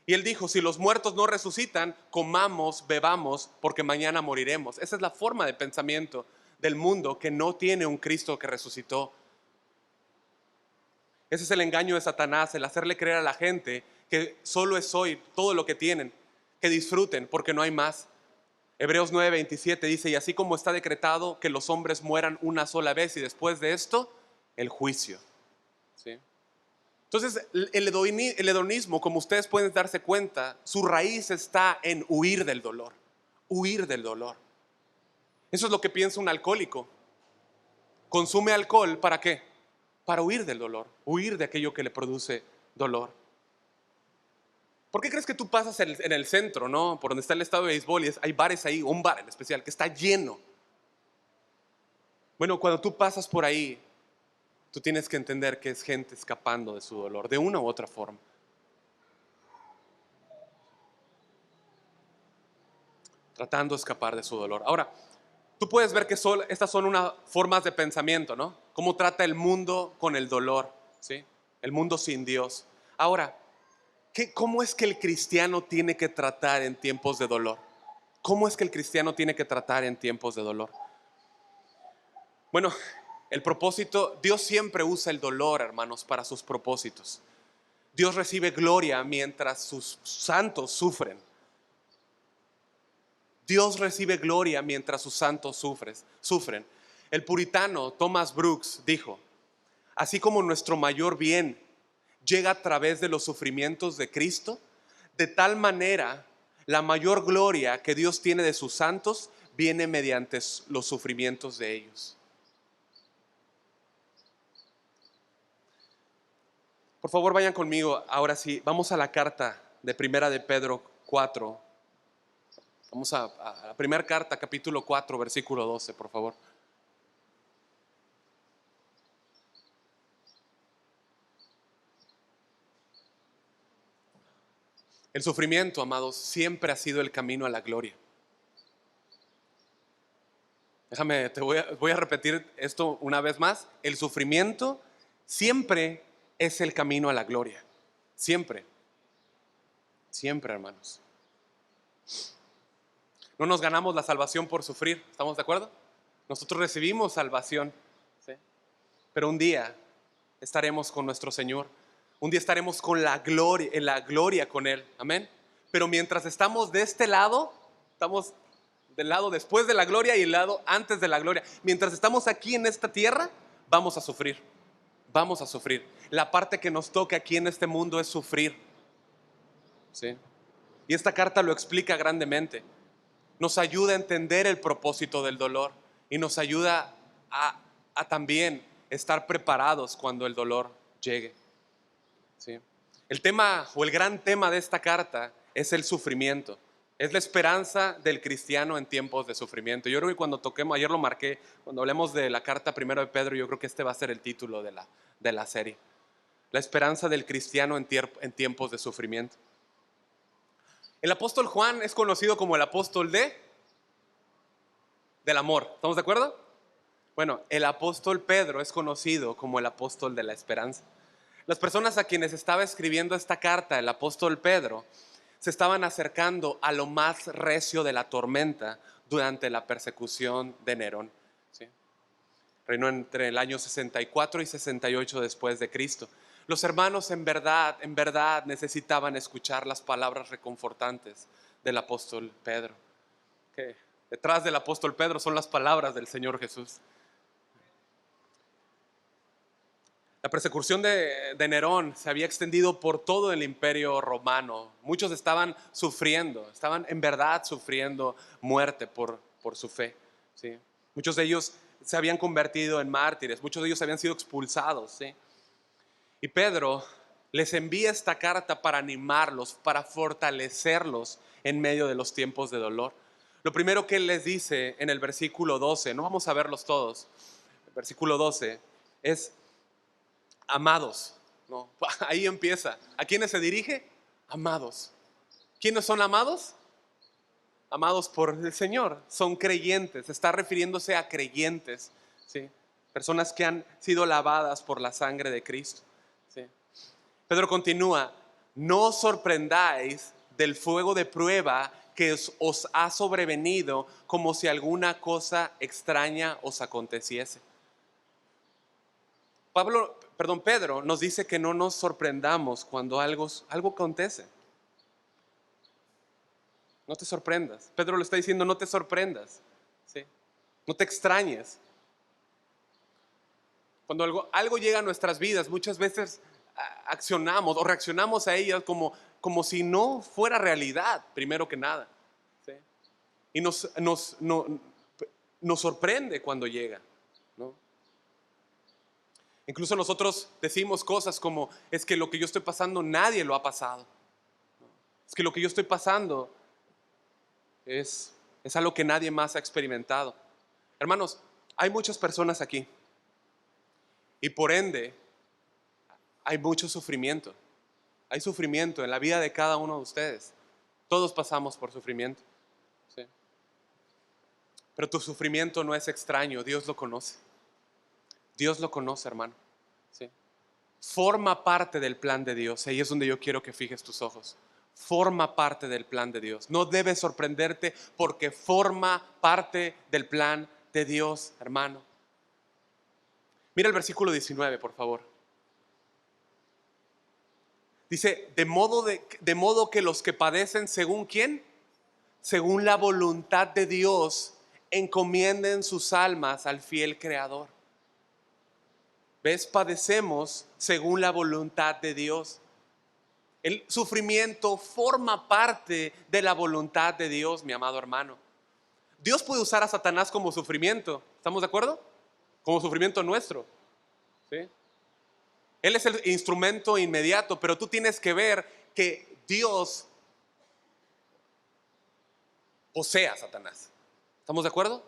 A: Y él dijo, si los muertos no resucitan, comamos, bebamos, porque mañana moriremos. Esa es la forma de pensamiento del mundo que no tiene un Cristo que resucitó. Ese es el engaño de Satanás, el hacerle creer a la gente que solo es hoy todo lo que tienen, que disfruten porque no hay más. Hebreos 9:27 dice, y así como está decretado que los hombres mueran una sola vez y después de esto, el juicio. ¿Sí? Entonces, el hedonismo, como ustedes pueden darse cuenta, su raíz está en huir del dolor. Huir del dolor. Eso es lo que piensa un alcohólico. Consume alcohol, ¿para qué? Para huir del dolor, huir de aquello que le produce dolor. ¿Por qué crees que tú pasas en el centro, ¿no? Por donde está el estadio de béisbol y hay bares ahí, un bar en especial, que está lleno? Bueno, cuando tú pasas por ahí, tú tienes que entender que es gente escapando de su dolor, de una u otra forma. Tratando de escapar de su dolor. Ahora, tú puedes ver que estas son unas formas de pensamiento, ¿no? Cómo trata el mundo con el dolor, ¿sí? El mundo sin Dios. Ahora, ¿cómo es que el cristiano tiene que tratar en tiempos de dolor? ¿Cómo es que el cristiano tiene que tratar en tiempos de dolor? Bueno, el propósito, Dios siempre usa el dolor, hermanos, para sus propósitos. Dios recibe gloria mientras sus santos sufren. Dios recibe gloria mientras sus santos sufren. El puritano Thomas Brooks dijo, así como nuestro mayor bien llega a través de los sufrimientos de Cristo, de tal manera la mayor gloria que Dios tiene de sus santos viene mediante los sufrimientos de ellos. Por favor, vayan conmigo, ahora sí, vamos a la carta de Primera de Pedro 4. Vamos a la primera carta, capítulo 4, versículo 12, por favor. El sufrimiento, amados, siempre ha sido el camino a la gloria. Déjame, voy a repetir esto una vez más. El sufrimiento siempre es el camino a la gloria. Siempre. Siempre, hermanos. No nos ganamos la salvación por sufrir, ¿estamos de acuerdo? Nosotros recibimos salvación, ¿sí? Pero un día estaremos con nuestro Señor. Un día estaremos con la gloria, en la gloria con Él. Amén. Pero mientras estamos de este lado, estamos del lado después de la gloria y el lado antes de la gloria. Mientras estamos aquí en esta tierra, vamos a sufrir. Vamos a sufrir. La parte que nos toca aquí en este mundo es sufrir. ¿Sí? Y esta carta lo explica grandemente. Nos ayuda a entender el propósito del dolor y nos ayuda a también estar preparados cuando el dolor llegue. ¿Sí? El tema o el gran tema de esta carta es el sufrimiento. Es la esperanza del cristiano en tiempos de sufrimiento. Yo creo que cuando toquemos, ayer lo marqué, cuando hablemos de la carta primero de Pedro, yo creo que este va a ser el título de la serie. La esperanza del cristiano en tiempos de sufrimiento. El apóstol Juan es conocido como el apóstol del amor. ¿Estamos de acuerdo? Bueno, el apóstol Pedro es conocido como el apóstol de la esperanza. Las personas a quienes estaba escribiendo esta carta, el apóstol Pedro, se estaban acercando a lo más recio de la tormenta durante la persecución de Nerón. ¿Sí? Reinó entre el año 64 y 68 después de Cristo. Los hermanos en verdad necesitaban escuchar las palabras reconfortantes del apóstol Pedro. Que detrás del apóstol Pedro son las palabras del Señor Jesús. La persecución de Nerón se había extendido por todo el imperio romano. Muchos estaban sufriendo, estaban en verdad sufriendo muerte por su fe. ¿Sí? Muchos de ellos se habían convertido en mártires, muchos de ellos habían sido expulsados. ¿Sí? Y Pedro les envía esta carta para animarlos, para fortalecerlos en medio de los tiempos de dolor. Lo primero que él les dice en el versículo 12, no vamos a verlos todos, el versículo 12 es: amados, ¿no? Ahí empieza. ¿A quiénes se dirige? Amados. ¿Quiénes son amados? Amados por el Señor. Son creyentes. Está refiriéndose a creyentes, ¿sí? Personas que han sido lavadas por la sangre de Cristo, ¿sí? Pedro continúa: no os sorprendáis del fuego de prueba que os ha sobrevenido como si alguna cosa extraña os aconteciese. Pedro nos dice que no nos sorprendamos cuando algo acontece. No te sorprendas. Pedro le está diciendo: no te sorprendas, ¿sí? No te extrañes. Cuando algo llega a nuestras vidas, muchas veces accionamos o reaccionamos a ellas como si no fuera realidad, primero que nada, ¿sí? Y nos sorprende cuando llega, ¿no? Incluso nosotros decimos cosas como: es que lo que yo estoy pasando nadie lo ha pasado. Es que lo que yo estoy pasando es algo que nadie más ha experimentado. Hermanos, hay muchas personas aquí y por ende hay mucho sufrimiento. Hay sufrimiento en la vida de cada uno de ustedes. Todos pasamos por sufrimiento, ¿sí? Pero tu sufrimiento no es extraño, Dios lo conoce. Dios lo conoce, hermano, ¿sí? Forma parte del plan de Dios. Ahí es donde yo quiero que fijes tus ojos. Forma parte del plan de Dios. No debes sorprenderte porque forma parte del plan de Dios, hermano. Mira el versículo 19, por favor. Dice: de modo que los que padecen, ¿según quién? Según la voluntad de Dios, encomienden sus almas al fiel Creador. ¿Ves? Padecemos según la voluntad de Dios. El sufrimiento forma parte de la voluntad de Dios, mi amado hermano. Dios puede usar a Satanás como sufrimiento, ¿estamos de acuerdo? Como sufrimiento nuestro, ¿sí? Él es el instrumento inmediato, pero tú tienes que ver que Dios posee a Satanás. ¿Estamos de acuerdo?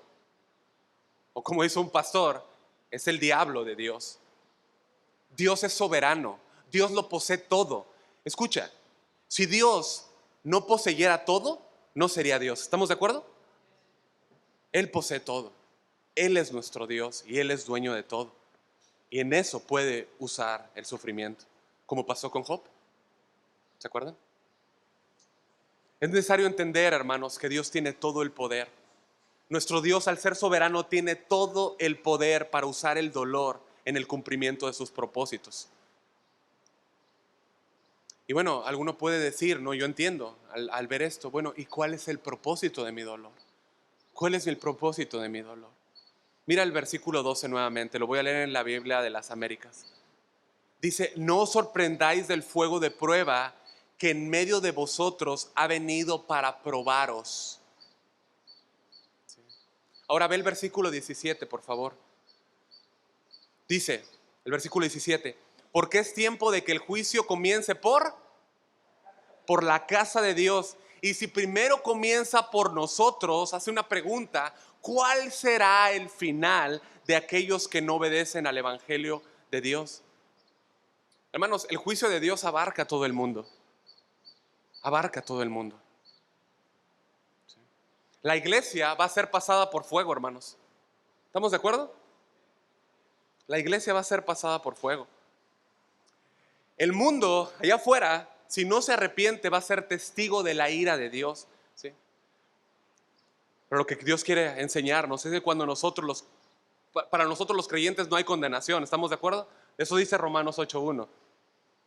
A: O como dice un pastor, es el diablo de Dios. Dios es soberano, Dios lo posee todo. Escucha, si Dios no poseyera todo, no sería Dios. ¿Estamos de acuerdo? Él posee todo. Él es nuestro Dios y Él es dueño de todo. Y en eso puede usar el sufrimiento, como pasó con Job. ¿Se acuerdan? Es necesario entender, hermanos, que Dios tiene todo el poder. Nuestro Dios, al ser soberano, tiene todo el poder para usar el dolor en el cumplimiento de sus propósitos. Y bueno, alguno puede decir, no, yo entiendo al ver esto, bueno, ¿y cuál es el propósito de mi dolor? ¿Cuál es el propósito de mi dolor? Mira el versículo 12 nuevamente, lo voy a leer en la Biblia de las Américas. Dice, no os sorprendáis del fuego de prueba que en medio de vosotros ha venido para probaros. ¿Sí? Ahora ve el versículo 17, por favor. Dice, el versículo 17, porque es tiempo de que el juicio comience por la casa de Dios. Y si primero comienza por nosotros, hace una pregunta, ¿cuál será el final de aquellos que no obedecen al evangelio de Dios? Hermanos, el juicio de Dios abarca a todo el mundo. Abarca a todo el mundo. ¿Sí? La iglesia va a ser pasada por fuego, hermanos. ¿Estamos de acuerdo? La iglesia va a ser pasada por fuego. El mundo allá afuera, si no se arrepiente, va a ser testigo de la ira de Dios. ¿Sí? Pero lo que Dios quiere enseñarnos es que para nosotros los creyentes no hay condenación. ¿Estamos de acuerdo? Eso dice Romanos 8:1.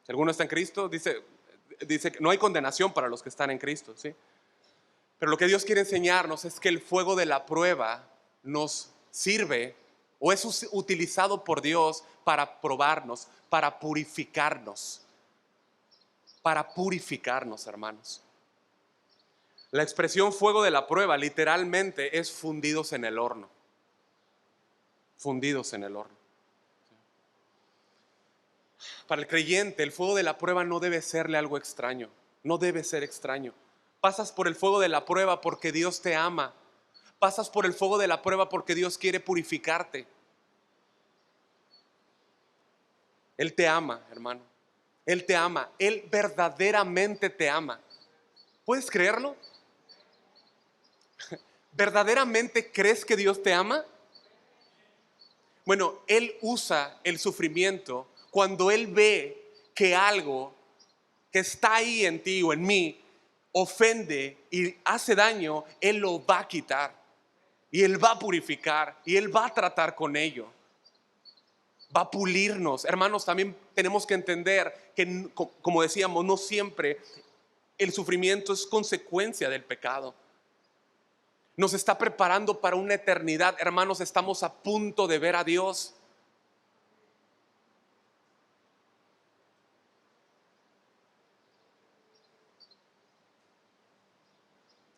A: Si alguno está en Cristo, dice que no hay condenación para los que están en Cristo. ¿Sí? Pero lo que Dios quiere enseñarnos es que el fuego de la prueba nos sirve o es utilizado por Dios para probarnos, para purificarnos. Para purificarnos, hermanos. La expresión fuego de la prueba literalmente es fundidos en el horno. Fundidos en el horno. Para el creyente, el fuego de la prueba no debe serle algo extraño. No debe ser extraño. Pasas por el fuego de la prueba porque Dios te ama. Pasas por el fuego de la prueba porque Dios quiere purificarte. Él te ama, hermano. Él te ama. Él verdaderamente te ama. ¿Puedes creerlo? ¿Verdaderamente crees que Dios te ama? Bueno, Él usa el sufrimiento cuando Él ve que algo que está ahí en ti o en mí ofende y hace daño. Él lo va a quitar y Él va a purificar y Él va a tratar con ello. Va a pulirnos. Hermanos, también tenemos que entender que, como decíamos, no siempre el sufrimiento es consecuencia del pecado. Nos está preparando para una eternidad. Hermanos, estamos a punto de ver a Dios.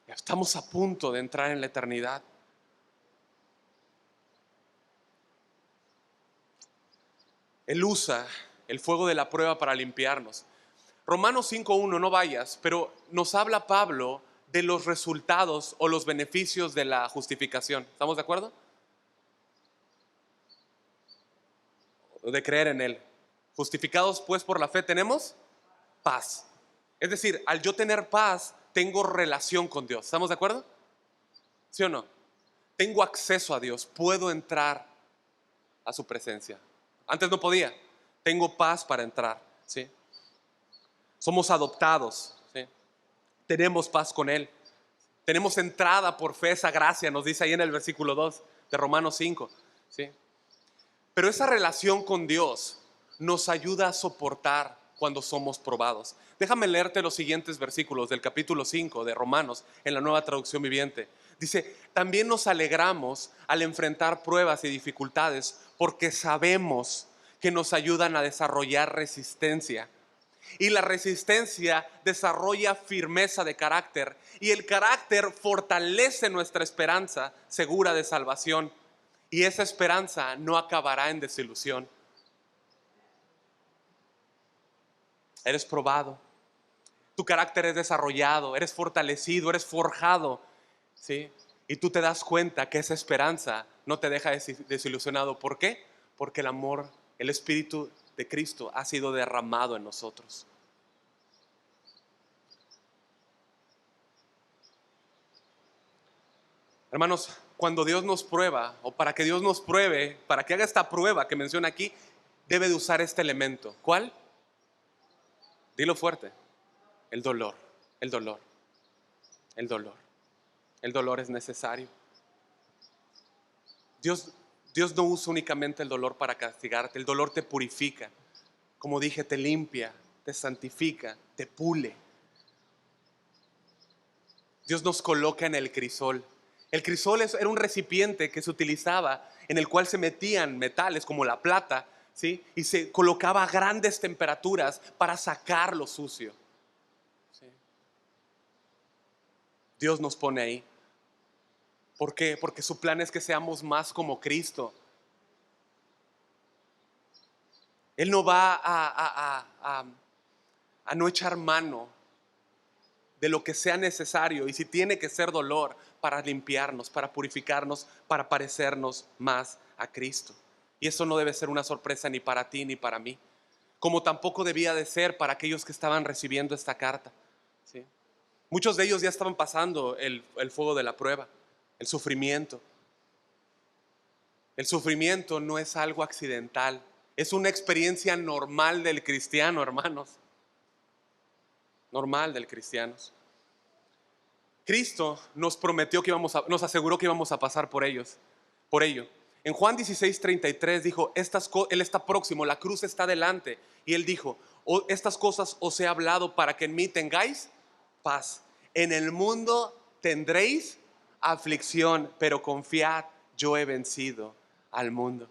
A: Estamos a punto de entrar en la eternidad. Él usa el fuego de la prueba para limpiarnos. Romanos 5:1, no vayas, pero nos habla Pablo de los resultados o los beneficios de la justificación. ¿Estamos de acuerdo? De creer en Él. Justificados pues por la fe tenemos paz. Es decir, al yo tener paz, tengo relación con Dios. ¿Estamos de acuerdo? ¿Sí o no? Tengo acceso a Dios, puedo entrar a su presencia. Antes no podía. Tengo paz para entrar, ¿sí? Somos adoptados, ¿sí? Tenemos paz con Él. Tenemos entrada por fe, esa gracia, nos dice ahí en el versículo 2 de Romanos 5, ¿sí? Pero esa relación con Dios nos ayuda a soportar cuando somos probados. Déjame leerte los siguientes versículos del capítulo 5 de Romanos en la Nueva Traducción Viviente. Dice, también nos alegramos al enfrentar pruebas y dificultades porque sabemos que nos ayudan a desarrollar resistencia. Y la resistencia desarrolla firmeza de carácter. Y el carácter fortalece nuestra esperanza segura de salvación. Y esa esperanza no acabará en desilusión. Eres probado. Tu carácter es desarrollado, eres fortalecido, eres forjado, ¿sí? Y tú te das cuenta que esa esperanza no te deja desilusionado. ¿Por qué? Porque el amor, el Espíritu de Cristo ha sido derramado en nosotros. Hermanos, cuando Dios nos prueba, o para que Dios nos pruebe, para que haga esta prueba que menciona aquí, debe de usar este elemento. ¿Cuál? Dilo fuerte. El dolor, el dolor, el dolor. El dolor es necesario. Dios, Dios no usa únicamente el dolor para castigarte. El dolor te purifica. Como dije, te limpia, te santifica, te pule. Dios nos coloca en el crisol. El crisol era un recipiente que se utilizaba en el cual se metían metales como la plata, ¿sí? Y se colocaba a grandes temperaturas para sacar lo sucio, ¿sí? Dios nos pone ahí. ¿Por qué? Porque su plan es que seamos más como Cristo. Él no va a no echar mano de lo que sea necesario, y si tiene que ser dolor, para limpiarnos, para purificarnos, para parecernos más a Cristo. Y eso no debe ser una sorpresa ni para ti ni para mí, como tampoco debía de ser para aquellos que estaban recibiendo esta carta, ¿sí? Muchos de ellos ya estaban pasando el fuego de la prueba, el sufrimiento. El sufrimiento no es algo accidental, es una experiencia normal del cristiano, hermanos. Normal del cristiano. Cristo nos prometió que nos aseguró que íbamos a pasar por ello. En Juan 16:33 dijo, Él está próximo, la cruz está delante. Y Él dijo, estas cosas os he hablado para que en mí tengáis paz. En el mundo tendréis aflicción, pero confiad, yo he vencido al mundo.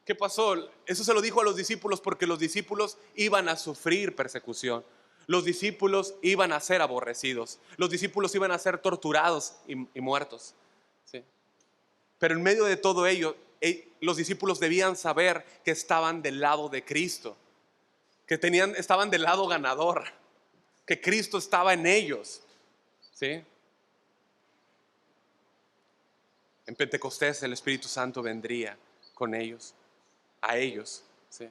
A: ¿Qué pasó? Eso se lo dijo a los discípulos porque los discípulos iban a sufrir persecución. Los discípulos iban a ser aborrecidos. Los discípulos iban a ser torturados y muertos, ¿sí? Pero en medio de todo ello, los discípulos debían saber que estaban del lado de Cristo, que estaban del lado ganador, que Cristo estaba en ellos, ¿sí? En Pentecostés el Espíritu Santo vendría con ellos, a ellos, ¿sí?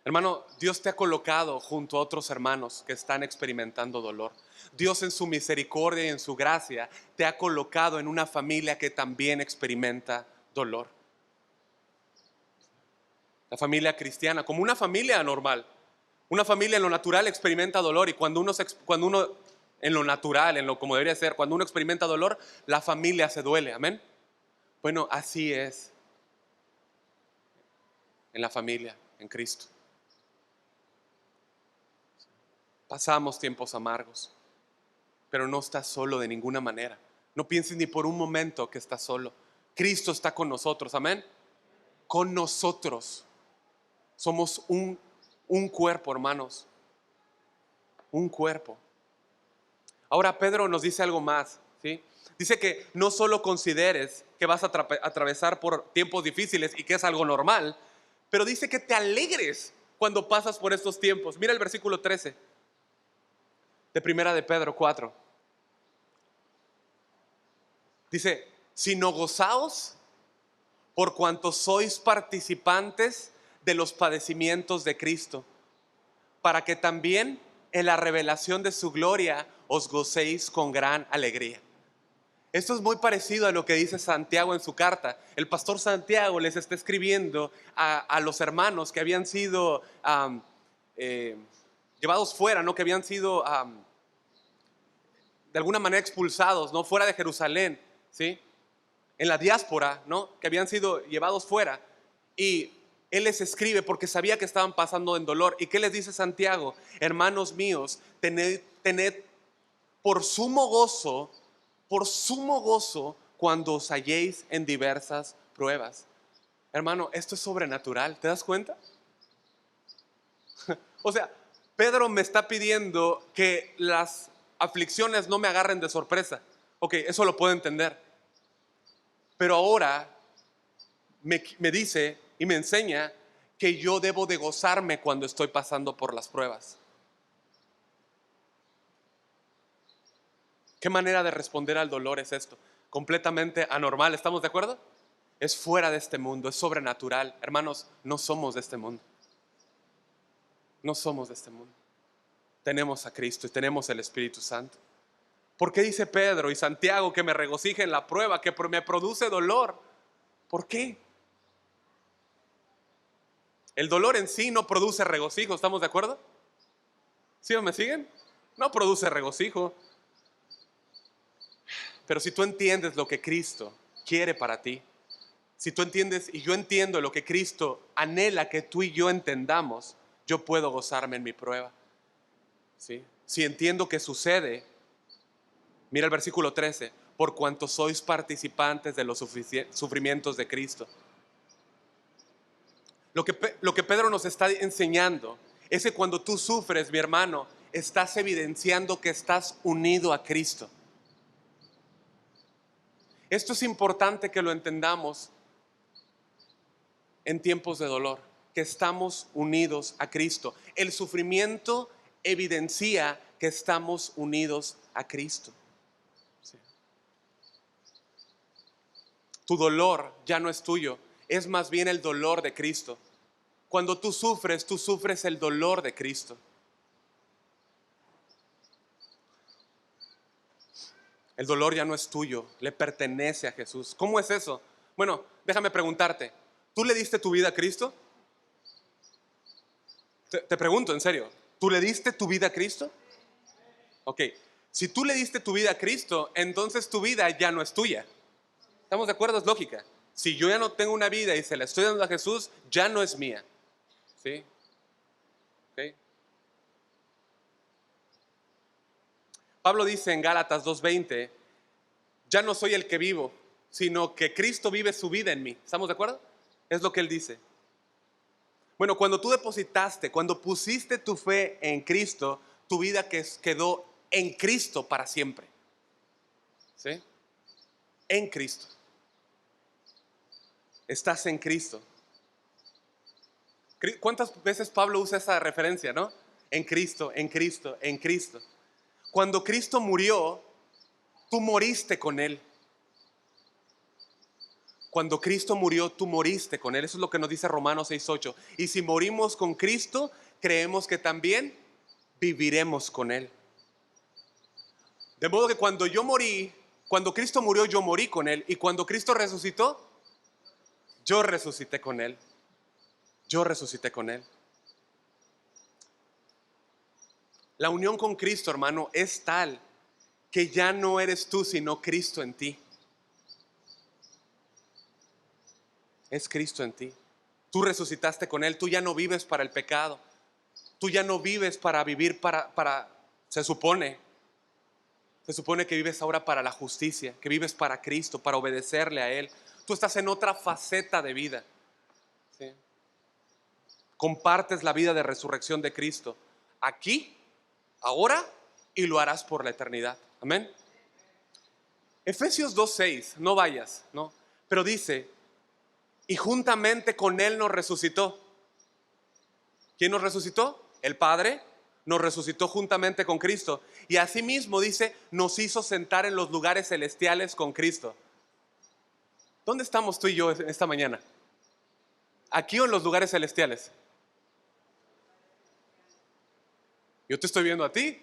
A: Hermano, Dios te ha colocado junto a otros hermanos que están experimentando dolor. Dios en su misericordia y en su gracia te ha colocado en una familia que también experimenta dolor. La familia cristiana, como una familia normal. Una familia en lo natural experimenta dolor, y cuando uno en lo natural, en lo como debería ser, cuando uno experimenta dolor, la familia se duele. Amén. Bueno, así es en la familia, en Cristo. Pasamos tiempos amargos, pero no estás solo de ninguna manera. No pienses ni por un momento que estás solo. Cristo está con nosotros, amén. Con nosotros. Somos un cuerpo, hermanos. Un cuerpo. Ahora Pedro nos dice algo más, ¿sí? Dice que no solo consideres que vas a atravesar por tiempos difíciles y que es algo normal, pero dice que te alegres cuando pasas por estos tiempos. Mira el versículo 13 de Primera de Pedro 4. Dice, sino gozaos por cuanto sois participantes de los padecimientos de Cristo, para que también en la revelación de su gloria os gocéis con gran alegría. Esto es muy parecido a lo que dice Santiago en su carta. El pastor Santiago les está escribiendo a los hermanos que habían sido llevados fuera, ¿no? Que habían sido de alguna manera expulsados, ¿no? Fuera de Jerusalén, ¿sí? En la diáspora, ¿no? Que habían sido llevados fuera. Y él les escribe porque sabía que estaban pasando en dolor. ¿Y qué les dice Santiago? Hermanos míos, tened por sumo gozo cuando os halléis en diversas pruebas. Hermano, esto es sobrenatural, ¿te das cuenta? O sea, Pedro me está pidiendo que las aflicciones no me agarren de sorpresa. Ok, eso lo puedo entender. Pero ahora me dice y me enseña que yo debo de gozarme cuando estoy pasando por las pruebas. ¿Qué manera de responder al dolor es esto? Completamente anormal, ¿estamos de acuerdo? Es fuera de este mundo, es sobrenatural. Hermanos, no somos de este mundo. No somos de este mundo. Tenemos a Cristo y tenemos el Espíritu Santo. ¿Por qué dice Pedro y Santiago que me regocije en la prueba, que me produce dolor? ¿Por qué? El dolor en sí no produce regocijo, ¿estamos de acuerdo? ¿Sí o me siguen? No produce regocijo. Pero si tú entiendes lo que Cristo quiere para ti, si tú entiendes y yo entiendo lo que Cristo anhela que tú y yo entendamos, yo puedo gozarme en mi prueba. ¿Sí? Si entiendo que sucede, mira el versículo 13, por cuanto sois participantes de los sufrimientos de Cristo. Lo que Pedro nos está enseñando es que cuando tú sufres, mi hermano, estás evidenciando que estás unido a Cristo. Esto es importante que lo entendamos en tiempos de dolor, que estamos unidos a Cristo. El sufrimiento evidencia que estamos unidos a Cristo. Sí. Tu dolor ya no es tuyo, es más bien el dolor de Cristo. Cuando tú sufres el dolor de Cristo. El dolor ya no es tuyo, le pertenece a Jesús. ¿Cómo es eso? Bueno, déjame preguntarte, ¿tú le diste tu vida a Cristo? Te pregunto, en serio, ¿tú le diste tu vida a Cristo? Ok, si tú le diste tu vida a Cristo, entonces tu vida ya no es tuya. ¿Estamos de acuerdo? Es lógica. Si yo ya no tengo una vida y se la estoy dando a Jesús, ya no es mía. ¿Sí? Ok. Pablo dice en Gálatas 2:20, ya no soy el que vivo, sino que Cristo vive su vida en mí. ¿Estamos de acuerdo? Es lo que él dice. Bueno, cuando tú depositaste, cuando pusiste tu fe en Cristo, tu vida quedó en Cristo para siempre. ¿Sí? En Cristo. Estás en Cristo. ¿Cuántas veces Pablo usa esa referencia, no? En Cristo, en Cristo, en Cristo. Cuando Cristo murió, tú moriste con Él. Cuando Cristo murió, tú moriste con Él. Eso es lo que nos dice Romanos 6:8. Y si morimos con Cristo, creemos que también viviremos con Él. De modo que cuando yo morí, cuando Cristo murió, yo morí con Él. Y cuando Cristo resucitó, yo resucité con Él. Yo resucité con Él. La unión con Cristo, hermano, es tal que ya no eres tú, sino Cristo en ti. Es Cristo en ti. Tú resucitaste con Él, tú ya no vives para el pecado. Tú ya no vives para vivir se supone que vives ahora para la justicia, que vives para Cristo, para obedecerle a Él. Tú estás en otra faceta de vida. ¿Sí? Compartes la vida de resurrección de Cristo aquí, ahora, y lo harás por la eternidad. Amén. Efesios 2:6, no vayas, ¿no? Pero dice, y juntamente con Él nos resucitó. ¿Quién nos resucitó? El Padre nos resucitó juntamente con Cristo. Y asimismo dice, nos hizo sentar en los lugares celestiales con Cristo. ¿Dónde estamos tú y yo esta mañana? ¿Aquí o en los lugares celestiales? Yo te estoy viendo a ti.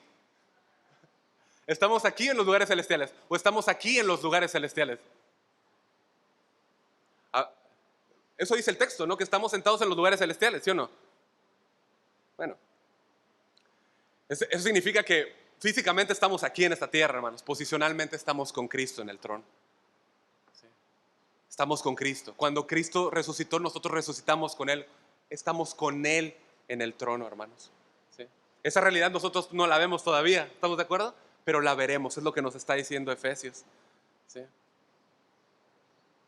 A: ¿Estamos aquí en los lugares celestiales? ¿O estamos aquí en los lugares celestiales? Ah, eso dice el texto, ¿no? Que estamos sentados en los lugares celestiales, ¿sí o no? Bueno, eso significa que físicamente estamos aquí en esta tierra, hermanos. Posicionalmente estamos con Cristo en el trono. ¿Sí? Estamos con Cristo. Cuando Cristo resucitó, nosotros resucitamos con Él. Estamos con Él en el trono, hermanos. ¿Sí? Esa realidad nosotros no la vemos todavía, ¿estamos de acuerdo? Pero la veremos, es lo que nos está diciendo Efesios. ¿Sí?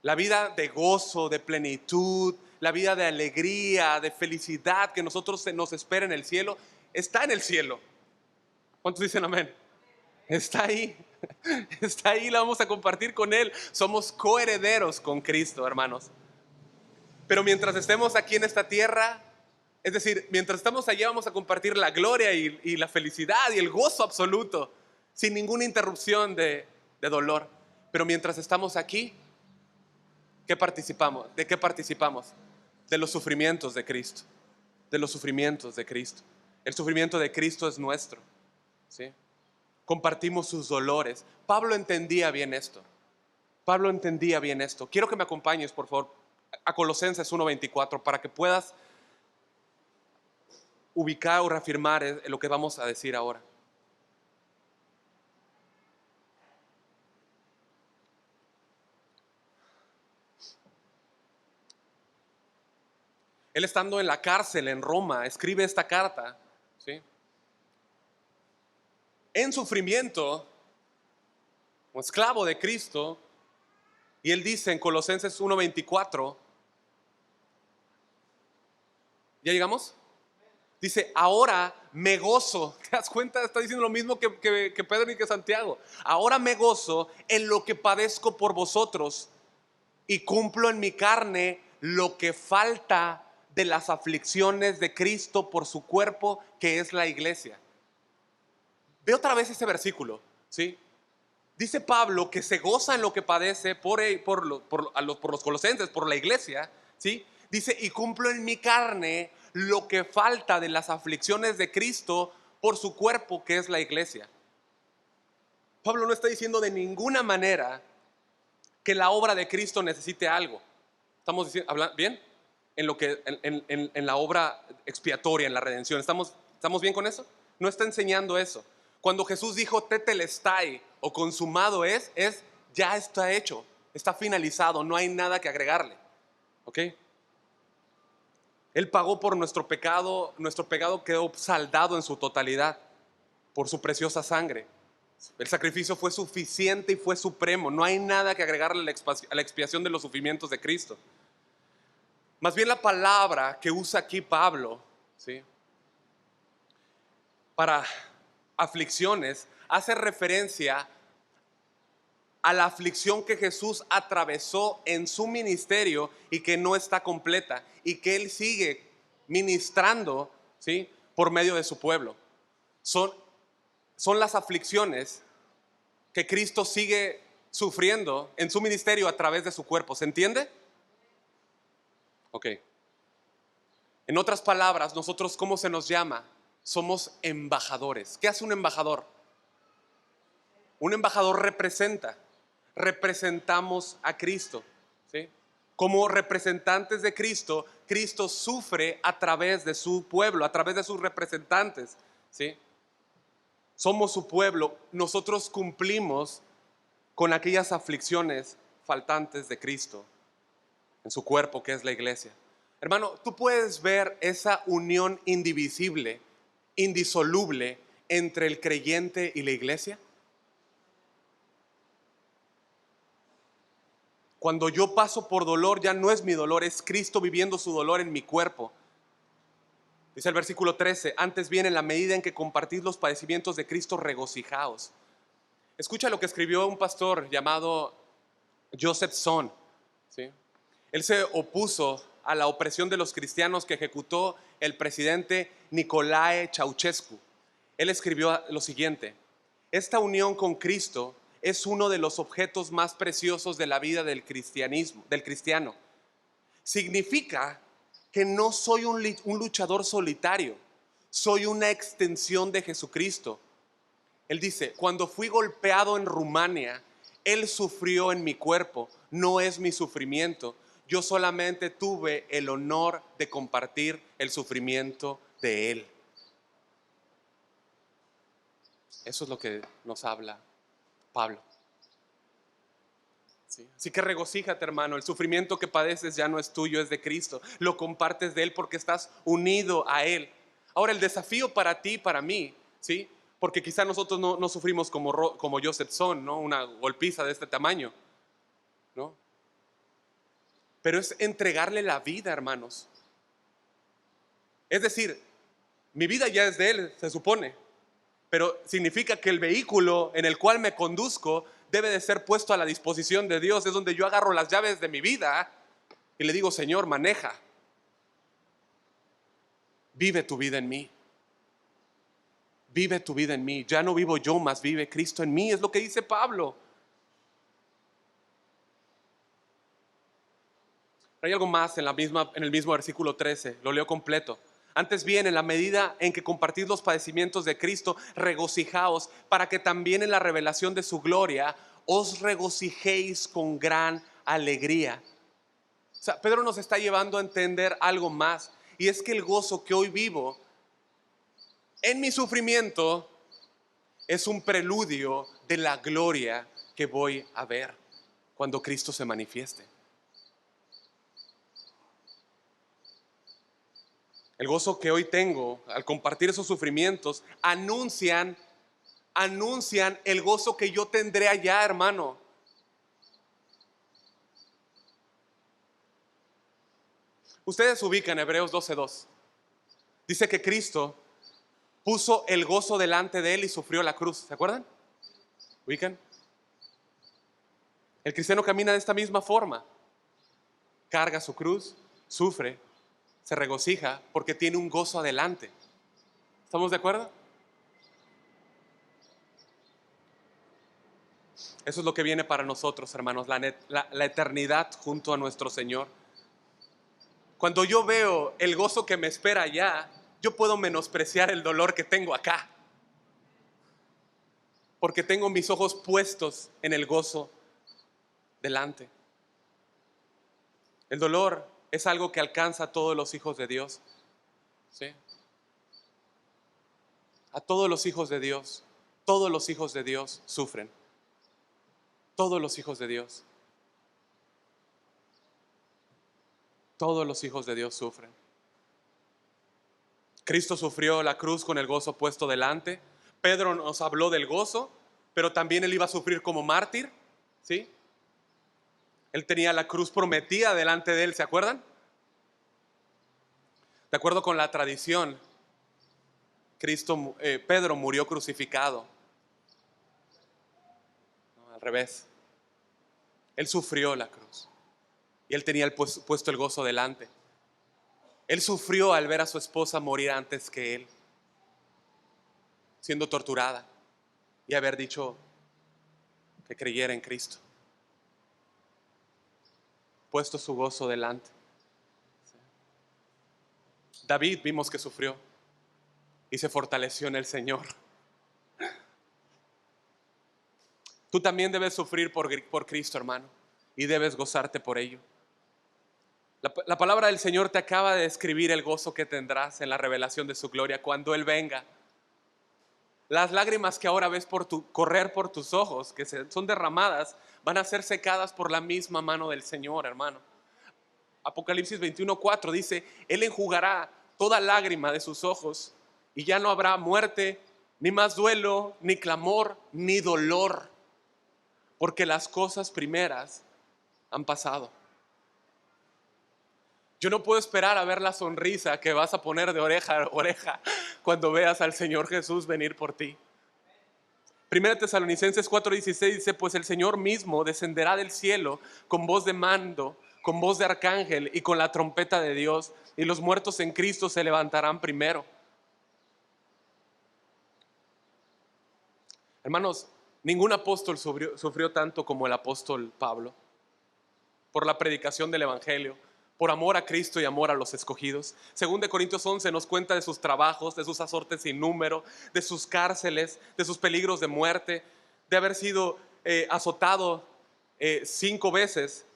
A: La vida de gozo, de plenitud, la vida de alegría, de felicidad que nosotros nos espera en el cielo, está en el cielo. ¿Cuántos dicen amén? Está ahí, está ahí, la vamos a compartir con Él. Somos coherederos con Cristo, hermanos. Pero mientras estemos aquí en esta tierra, es decir, mientras estamos allá vamos a compartir la gloria y la felicidad y el gozo absoluto, sin ninguna interrupción de dolor. Pero mientras estamos aquí, ¿qué participamos? ¿De qué participamos? De los sufrimientos de Cristo. De los sufrimientos de Cristo. El sufrimiento de Cristo es nuestro. ¿Sí? compartimos sus dolores. Pablo entendía bien esto. Pablo entendía bien esto. Quiero que me acompañes, por favor, a Colosenses 1:24 para que puedas ubicar o reafirmar lo que vamos a decir ahora. Él, estando en la cárcel en Roma, escribe esta carta, ¿sí? En sufrimiento, como esclavo de Cristo, y él dice en Colosenses 1:24, ¿ya llegamos? Dice, ahora me gozo. ¿Te das cuenta? Está diciendo lo mismo que Pedro y que Santiago. Ahora me gozo en lo que padezco por vosotros y cumplo en mi carne lo que falta de las aflicciones de Cristo por su cuerpo, que es la iglesia. Ve otra vez ese versículo, ¿sí? Dice Pablo que se goza en lo que padece por los colosenses, por la iglesia, ¿sí? Dice, y cumplo en mi carne lo que falta de las aflicciones de Cristo por su cuerpo, que es la iglesia. Pablo no está diciendo de ninguna manera que la obra de Cristo necesite algo. ¿Estamos diciendo, bien? En la obra expiatoria, en la redención. ¿Estamos bien con eso? No está enseñando eso. Cuando Jesús dijo tetelestai o consumado es ya está hecho, está finalizado, no hay nada que agregarle. ¿Ok? Él pagó por nuestro pecado quedó saldado en su totalidad por su preciosa sangre. El sacrificio fue suficiente y fue supremo, no hay nada que agregarle a la expiación de los sufrimientos de Cristo. Más bien la palabra que usa aquí Pablo, ¿sí?, para aflicciones, hace referencia a la aflicción que Jesús atravesó en su ministerio y que no está completa y que Él sigue ministrando, ¿sí?, por medio de su pueblo. Son las aflicciones que Cristo sigue sufriendo en su ministerio a través de su cuerpo. ¿Se entiende? Ok. En otras palabras, nosotros, ¿cómo se nos llama? Somos embajadores. ¿Qué hace un embajador? Un embajador representamos a Cristo, ¿sí? Como representantes de Cristo, Cristo sufre a través de su pueblo, a través de sus representantes, ¿sí? Somos su pueblo, nosotros cumplimos con aquellas aflicciones faltantes de Cristo en su cuerpo, que es la iglesia. Hermano, tú puedes ver esa unión indivisible, indisoluble entre el creyente y la iglesia. Cuando yo paso por dolor, ya no es mi dolor, es Cristo viviendo su dolor en mi cuerpo. Dice el versículo 13, antes bien, en la medida en que compartís los padecimientos de Cristo, regocijaos. Escucha lo que escribió un pastor llamado Joseph Son, ¿sí? Él se opuso a la opresión de los cristianos que ejecutó el presidente Nicolae Ceausescu. Él escribió lo siguiente: esta unión con Cristo es uno de los objetos más preciosos de la vida del cristiano. Significa que no soy un luchador solitario, soy una extensión de Jesucristo. Él dice, cuando fui golpeado en Rumania, Él sufrió en mi cuerpo, no es mi sufrimiento. Yo solamente tuve el honor de compartir el sufrimiento de Él. Eso es lo que nos habla Pablo. ¿Sí? Así que regocíjate, hermano, el sufrimiento que padeces ya no es tuyo, es de Cristo. Lo compartes de Él porque estás unido a Él. Ahora el desafío para ti y para mí, ¿sí?, porque quizá nosotros no sufrimos como Joseph Son, ¿no?, una golpiza de este tamaño, ¿no? Pero es entregarle la vida, hermanos. Es decir, mi vida ya es de Él, se supone, pero significa que el vehículo en el cual me conduzco debe de ser puesto a la disposición de Dios. Es donde yo agarro las llaves de mi vida y le digo, Señor, maneja. Vive tu vida en mí. Vive tu vida en mí. Ya no vivo yo, mas vive Cristo en mí. Es lo que dice Pablo. Hay algo más en el mismo versículo 13. Lo leo completo. Antes bien, en la medida en que compartís los padecimientos de Cristo, regocijaos, para que también en la revelación de su gloria os regocijéis con gran alegría. O sea, Pedro nos está llevando a entender algo más, y es que el gozo que hoy vivo en mi sufrimiento es un preludio de la gloria que voy a ver cuando Cristo se manifieste. El gozo que hoy tengo al compartir esos sufrimientos anuncian el gozo que yo tendré allá, hermano. Ustedes ubican Hebreos 12:2. Dice que Cristo puso el gozo delante de él y sufrió la cruz. ¿Se acuerdan? ¿Ubican? El cristiano camina de esta misma forma. Carga su cruz, sufre, se regocija porque tiene un gozo adelante. ¿Estamos de acuerdo? Eso es lo que viene para nosotros, hermanos, la eternidad junto a nuestro Señor. Cuando yo veo el gozo que me espera allá, yo puedo menospreciar el dolor que tengo acá, porque tengo mis ojos puestos en el gozo delante. El dolor es algo que alcanza a todos los hijos de Dios, ¿sí? A todos los hijos de Dios. Todos los hijos de Dios sufren. Todos los hijos de Dios. Todos los hijos de Dios sufren. Cristo sufrió la cruz con el gozo puesto delante. Pedro nos habló del gozo, pero también él iba a sufrir como mártir, ¿sí? Él tenía la cruz prometida delante de él, ¿se acuerdan? De acuerdo con la tradición, Pedro murió crucificado. No, al revés. Él sufrió la cruz y él tenía puesto el gozo delante. Él sufrió al ver a su esposa morir antes que él, siendo torturada, y haber dicho que creyera en Cristo. Puesto su gozo delante. David vimos que sufrió y se fortaleció en el Señor. Tú también debes sufrir por Cristo, hermano, y debes gozarte por ello. La palabra del Señor te acaba de describir el gozo que tendrás en la revelación de su gloria cuando Él venga. Las lágrimas que ahora ves correr por tus ojos, que son derramadas, van a ser secadas por la misma mano del Señor, hermano. Apocalipsis 21:4 dice: Él enjugará toda lágrima de sus ojos, y ya no habrá muerte, ni más duelo, ni clamor, ni dolor, porque las cosas primeras han pasado. Yo no puedo esperar a ver la sonrisa que vas a poner de oreja a oreja cuando veas al Señor Jesús venir por ti. 1 Tesalonicenses 4:16 dice: pues el Señor mismo descenderá del cielo con voz de mando, con voz de arcángel y con la trompeta de Dios, y los muertos en Cristo se levantarán primero. Hermanos, ningún apóstol sufrió tanto como el apóstol Pablo por la predicación del evangelio, por amor a Cristo y amor a los escogidos. Según de Corintios 11 nos cuenta de sus trabajos, de sus azotes sin número, de sus cárceles, de sus peligros de muerte, de haber sido azotado 3 veces,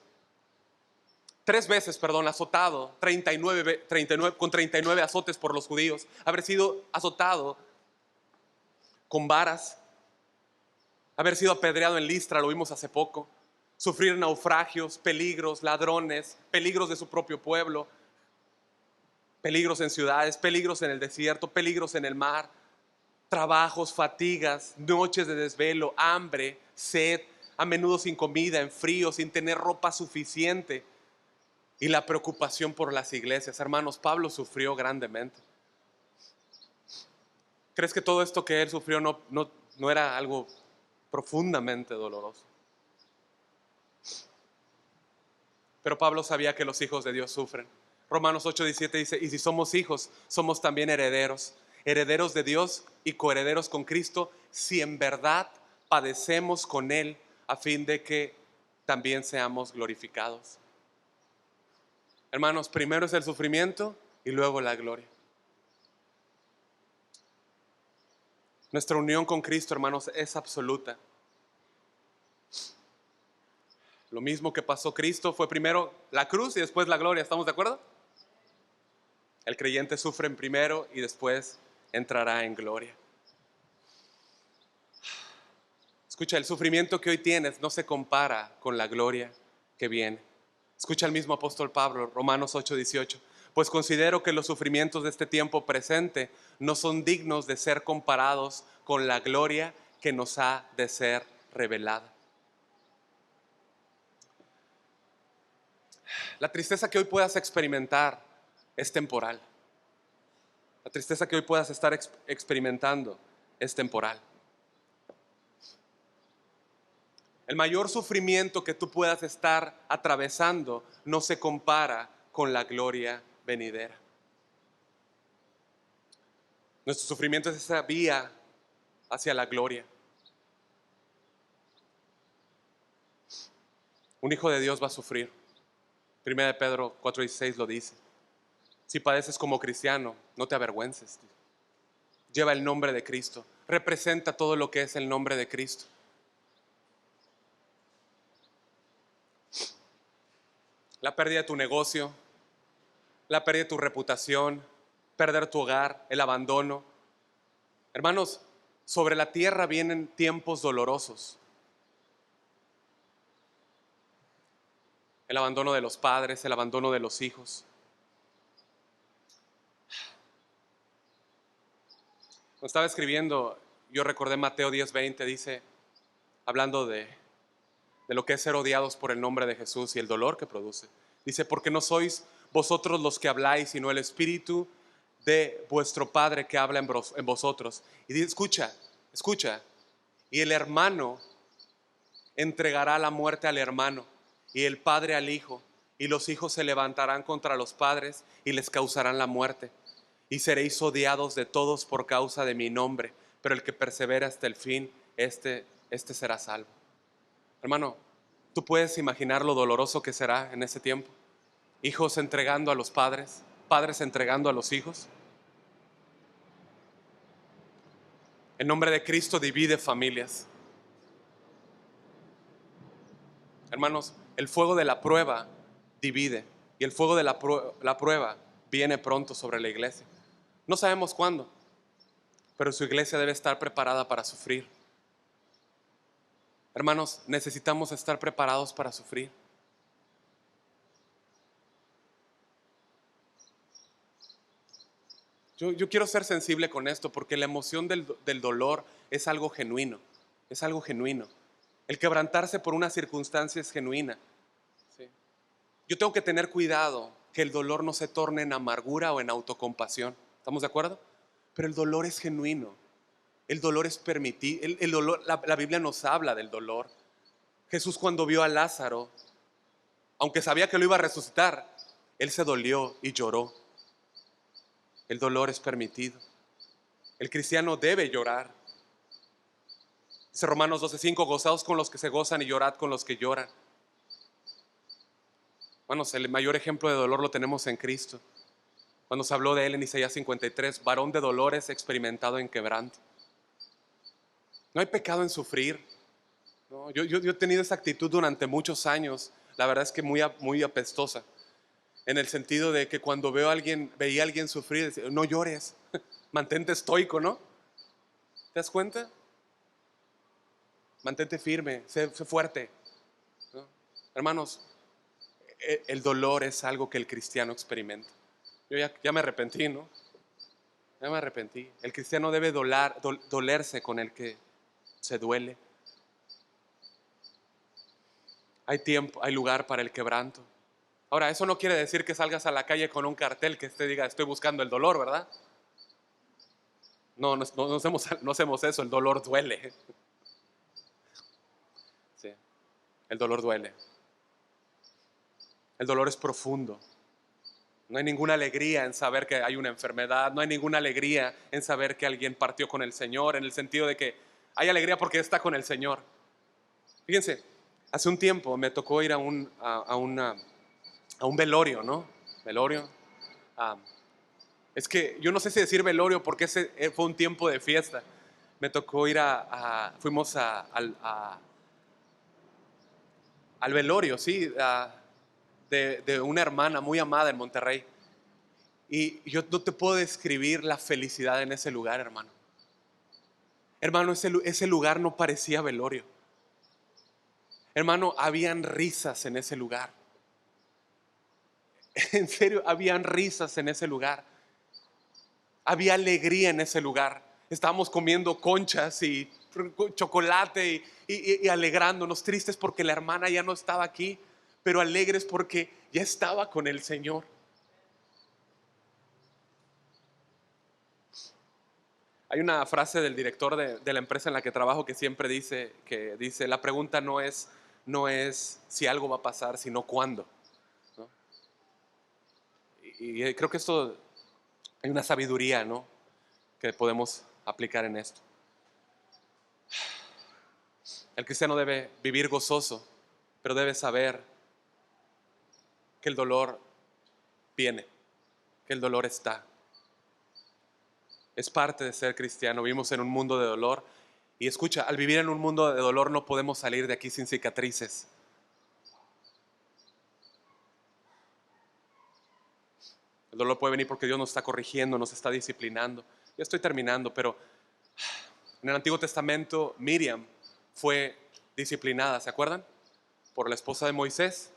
A: azotado, 39, con 39 azotes por los judíos, haber sido azotado con varas, haber sido apedreado en Listra, lo vimos hace poco, sufrir naufragios, peligros, ladrones, peligros de su propio pueblo, peligros en ciudades, peligros en el desierto, peligros en el mar, trabajos, fatigas, noches de desvelo, hambre, sed, a menudo sin comida, en frío, sin tener ropa suficiente, y la preocupación por las iglesias. Hermanos, Pablo sufrió grandemente. ¿Crees que todo esto que él sufrió no era algo profundamente doloroso? Pero Pablo sabía que los hijos de Dios sufren. Romanos 8:17 dice: y si somos hijos, somos también herederos, herederos de Dios y coherederos con Cristo, si en verdad padecemos con Él, a fin de que también seamos glorificados. Hermanos, primero es el sufrimiento y luego la gloria. Nuestra unión con Cristo, hermanos, es absoluta. Lo mismo que pasó Cristo fue primero la cruz y después la gloria. ¿Estamos de acuerdo? El creyente sufre en primero y después entrará en gloria. Escucha, el sufrimiento que hoy tienes no se compara con la gloria que viene. Escucha el mismo apóstol Pablo, Romanos 8:18. Pues considero que los sufrimientos de este tiempo presente no son dignos de ser comparados con la gloria que nos ha de ser revelada. La tristeza que hoy puedas experimentar es temporal. La tristeza que hoy puedas estar experimentando es temporal. El mayor sufrimiento que tú puedas estar atravesando no se compara con la gloria venidera. Nuestro sufrimiento es esa vía hacia la gloria. Un hijo de Dios va a sufrir. Primera de Pedro 4:16 lo dice. Si padeces como cristiano, no te avergüences. Lleva el nombre de Cristo. Representa todo lo que es el nombre de Cristo. La pérdida de tu negocio, la pérdida de tu reputación, perder tu hogar, el abandono. Hermanos, sobre la tierra vienen tiempos dolorosos. El abandono de los padres, el abandono de los hijos. Cuando estaba escribiendo, yo recordé Mateo 10:20, dice, hablando de lo que es ser odiados por el nombre de Jesús y el dolor que produce. Dice, porque no sois vosotros los que habláis, sino el Espíritu de vuestro Padre que habla en vosotros. Y dice, escucha, y el hermano entregará la muerte al hermano, y el padre al hijo, y los hijos se levantarán contra los padres y les causarán la muerte. Y seréis odiados de todos por causa de mi nombre, pero el que persevera hasta el fin, este será salvo. Hermano, ¿tú puedes imaginar lo doloroso que será en ese tiempo? Hijos entregando a los padres, padres entregando a los hijos. El nombre de Cristo divide familias. Hermanos, el fuego de la prueba divide y el fuego de la prueba viene pronto sobre la iglesia. No sabemos cuándo, pero su iglesia debe estar preparada para sufrir. Hermanos, necesitamos estar preparados para sufrir. Yo quiero ser sensible con esto porque la emoción del dolor es algo genuino, es algo genuino. El quebrantarse por una circunstancia es genuina. ¿Sí? Yo tengo que tener cuidado que el dolor no se torne en amargura o en autocompasión. ¿Estamos de acuerdo? Pero el dolor es genuino. El dolor es permitido. El dolor, la Biblia nos habla del dolor. Jesús cuando vio a Lázaro, aunque sabía que lo iba a resucitar, él se dolió y lloró. El dolor es permitido. El cristiano debe llorar. Dice Romanos 12:5, gozaos con los que se gozan y llorad con los que lloran. Hermanos, el mayor ejemplo de dolor lo tenemos en Cristo. Cuando se habló de él en Isaías 53, varón de dolores experimentado en quebranto. No hay pecado en sufrir. No, yo he tenido esa actitud durante muchos años, la verdad es que muy apestosa, en el sentido de que cuando veía a alguien sufrir, decía, no llores, mantente estoico, ¿no? ¿Te das cuenta? Mantente firme, sé fuerte, ¿no? Hermanos, el dolor es algo que el cristiano experimenta. Yo ya me arrepentí, ¿no? Ya me arrepentí. El cristiano debe dolerse con el que se duele. Hay tiempo, hay lugar para el quebranto. Ahora, eso no quiere decir que salgas a la calle con un cartel que te diga, estoy buscando el dolor, ¿verdad? No hacemos eso, el dolor duele. Sí, el dolor duele. El dolor es profundo. No hay ninguna alegría en saber que hay una enfermedad, no hay ninguna alegría en saber que alguien partió con el Señor, en el sentido de que hay alegría porque está con el Señor. Fíjense, hace un tiempo me tocó ir a un velorio, ¿no? Velorio. Es que yo no sé si decir velorio porque ese fue un tiempo de fiesta, Me tocó ir fuimos al velorio, sí, de una hermana muy amada en Monterrey. Y yo no te puedo describir la felicidad en ese lugar, hermano. Hermano, ese lugar no parecía velorio. Hermano, habían risas en ese lugar. En serio, habían risas en ese lugar. Había alegría en ese lugar. Estábamos comiendo conchas y chocolate y alegrándonos, tristes porque la hermana ya no estaba aquí, pero alegres porque ya estaba con el Señor. Hay una frase del director de la empresa en la que trabajo que siempre dice, la pregunta no es si algo va a pasar, sino cuándo, ¿no? Y creo que esto hay una sabiduría, ¿no?, que podemos aplicar en esto. El cristiano debe vivir gozoso, pero debe saber que el dolor viene, que el dolor está. Es parte de ser cristiano. Vivimos en un mundo de dolor. Y escucha, al vivir en un mundo de dolor no podemos salir de aquí sin cicatrices. El dolor puede venir porque Dios nos está corrigiendo, nos está disciplinando. Ya estoy terminando, pero en el Antiguo Testamento Miriam fue disciplinada, ¿se acuerdan? Por la esposa de Moisés.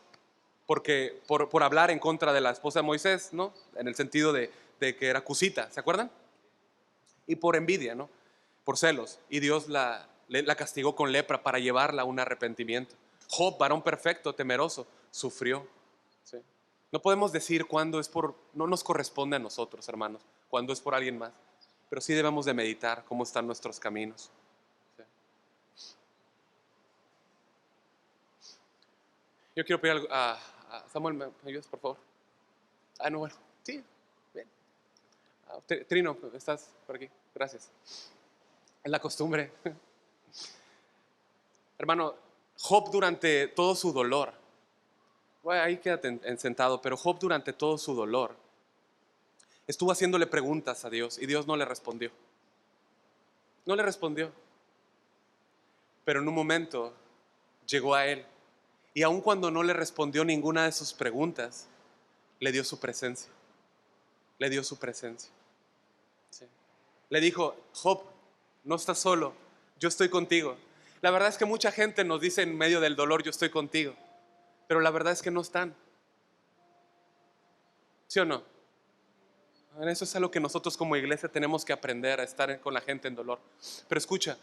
A: Porque por hablar en contra de la esposa de Moisés, ¿no? En el sentido de que era cusita, ¿se acuerdan? Y por envidia, ¿no? Por celos. Y Dios la castigó con lepra para llevarla a un arrepentimiento. Job, varón perfecto, temeroso, sufrió. ¿Sí? No podemos decir cuándo no nos corresponde a nosotros, hermanos, cuándo es por alguien más. Pero sí debemos de meditar cómo están nuestros caminos. ¿Sí? Yo quiero pedir algo a Samuel, ¿me ayudas, por favor? No, bueno, sí, bien. Trino, ¿estás por aquí? Gracias. Es la costumbre. Hermano, Job durante todo su dolor, bueno, ahí quédate sentado, pero Job durante todo su dolor estuvo haciéndole preguntas a Dios y Dios no le respondió. No le respondió. Pero en un momento llegó a él y aun cuando no le respondió ninguna de sus preguntas, le dio su presencia. Le dio su presencia. Sí. Le dijo, Job, no estás solo, yo estoy contigo. La verdad es que mucha gente nos dice en medio del dolor, yo estoy contigo, pero la verdad es que no están. ¿Sí o no? En eso es algo que nosotros como iglesia tenemos que aprender, a estar con la gente en dolor. Pero escucha,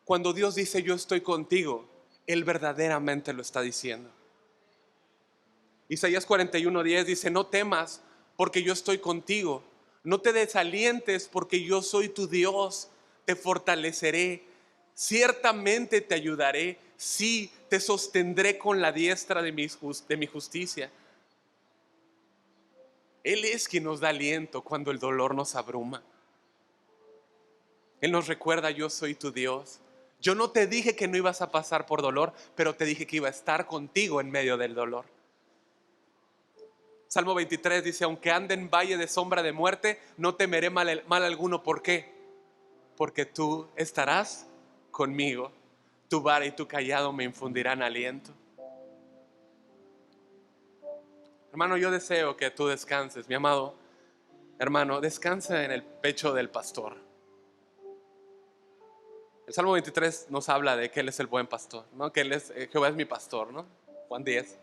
A: cuando Dios dice yo estoy contigo, Él verdaderamente lo está diciendo. Isaías 41:10 dice, no temas porque yo estoy contigo. No te desalientes porque yo soy tu Dios. Te fortaleceré. Ciertamente te ayudaré. Sí, te sostendré con la diestra de mi justicia. Él es quien nos da aliento cuando el dolor nos abruma. Él nos recuerda, yo soy tu Dios. Yo no te dije que no ibas a pasar por dolor, pero te dije que iba a estar contigo en medio del dolor. Salmo 23 dice, aunque ande en valle de sombra de muerte, no temeré mal alguno. ¿Por qué? Porque tú estarás conmigo. Tu vara y tu cayado me infundirán aliento. Hermano, yo deseo que tú descanses, mi amado hermano, descansa en el pecho del pastor. El Salmo 23 nos habla de que Él es el buen pastor, ¿no? Que Jehová es mi pastor, ¿no? Juan 10.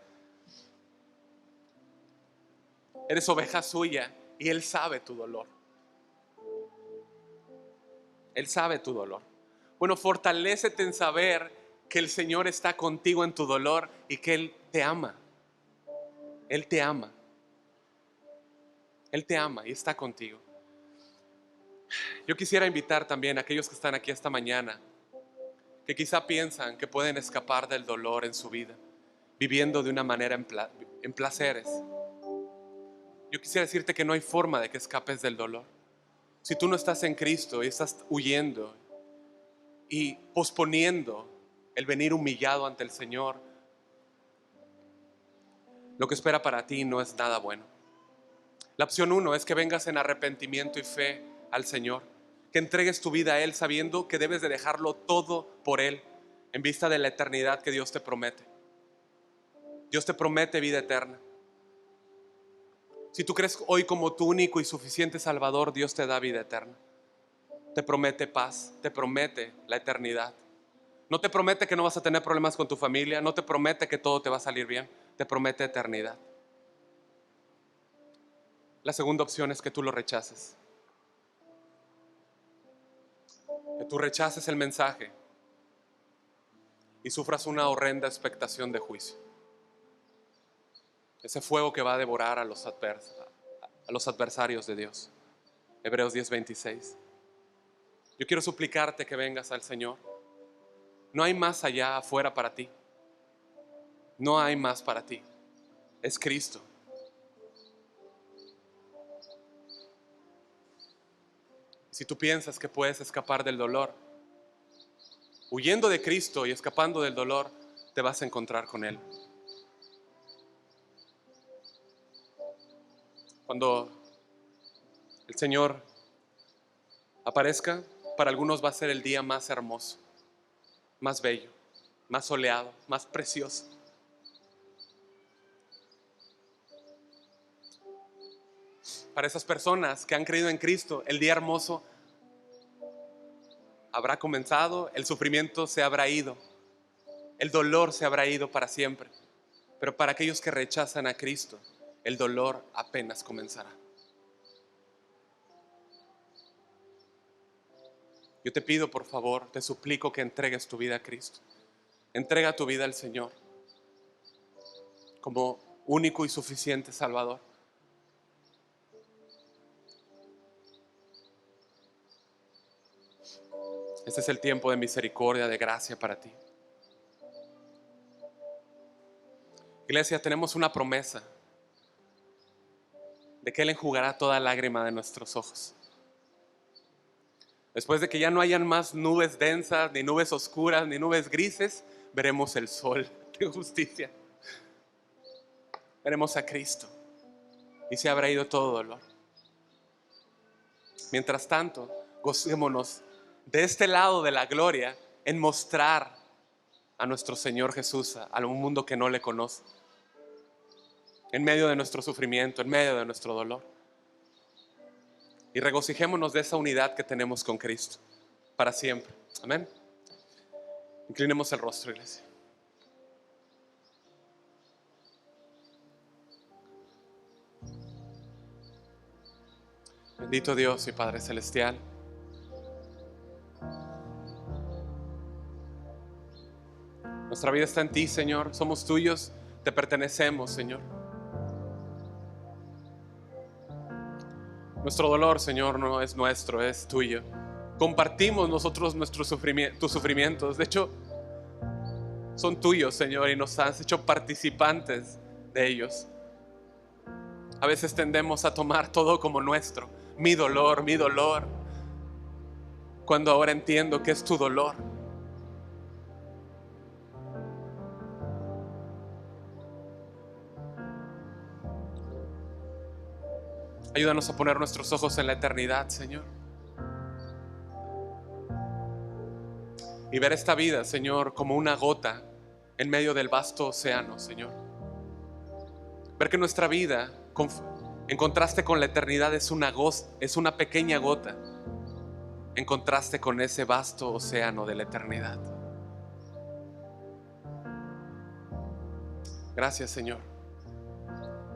A: Eres oveja suya y Él sabe tu dolor. Él sabe tu dolor. Bueno, fortalécete en saber que el Señor está contigo en tu dolor y que Él te ama. Él te ama. Él te ama y está contigo. Yo quisiera invitar también a aquellos que están aquí esta mañana, que quizá piensan que pueden escapar del dolor en su vida, viviendo de una manera en placeres. Yo quisiera decirte que no hay forma de que escapes del dolor. Si tú no estás en Cristo y estás huyendo y posponiendo el venir humillado ante el Señor, lo que espera para ti no es nada bueno. La opción 1 es que vengas en arrepentimiento y fe al Señor que entregues tu vida a Él sabiendo que debes de dejarlo todo por Él en vista de la eternidad que Dios te promete. Dios te promete vida eterna. Si tú crees hoy como tu único y suficiente Salvador, Dios te da vida eterna. Te promete paz, te promete la eternidad. No te promete que no vas a tener problemas con tu familia, no te promete que todo te va a salir bien, te promete eternidad. La segunda opción es que tú lo rechaces. Que tú rechaces el mensaje y sufras una horrenda expectación de juicio. Ese fuego que va a devorar a los adversarios de Dios. Hebreos 10:26. Yo quiero suplicarte que vengas al Señor. No hay más allá afuera para ti. No hay más para ti. Es Cristo. Si tú piensas que puedes escapar del dolor, huyendo de Cristo y escapando del dolor, te vas a encontrar con Él. Cuando el Señor aparezca, para algunos va a ser el día más hermoso, más bello, más soleado, más precioso. Para esas personas que han creído en Cristo, el día hermoso habrá comenzado, el sufrimiento se habrá ido, el dolor se habrá ido para siempre. Pero para aquellos que rechazan a Cristo, el dolor apenas comenzará. Yo te pido, por favor, te suplico que entregues tu vida a Cristo. Entrega tu vida al Señor como único y suficiente Salvador. Este es el tiempo de misericordia, de gracia para ti. Iglesia, tenemos una promesa de que Él enjugará toda lágrima de nuestros ojos. Después de que ya no hayan más nubes densas, ni nubes oscuras, ni nubes grises, veremos el sol de justicia. Veremos a Cristo y se habrá ido todo dolor. Mientras tanto, gocémonos de este lado de la gloria en mostrar a nuestro Señor Jesús a un mundo que no le conoce, en medio de nuestro sufrimiento, en medio de nuestro dolor. Y regocijémonos de esa unidad que tenemos con Cristo para siempre. Amén. Inclinemos el rostro, iglesia. Bendito Dios y Padre Celestial. Nuestra vida está en ti, Señor. Somos tuyos, te pertenecemos, Señor. Nuestro dolor, Señor, no es nuestro, es tuyo. Compartimos nosotros tus sufrimientos. De hecho, son tuyos, Señor, y nos has hecho participantes de ellos. A veces tendemos a tomar todo como nuestro. Mi dolor, cuando ahora entiendo que es tu dolor. Ayúdanos a poner nuestros ojos en la eternidad, Señor. Y ver esta vida, Señor, como una gota en medio del vasto océano, Señor. Ver que nuestra vida, en contraste con la eternidad, es una pequeña gota en contraste con ese vasto océano de la eternidad. Gracias, Señor.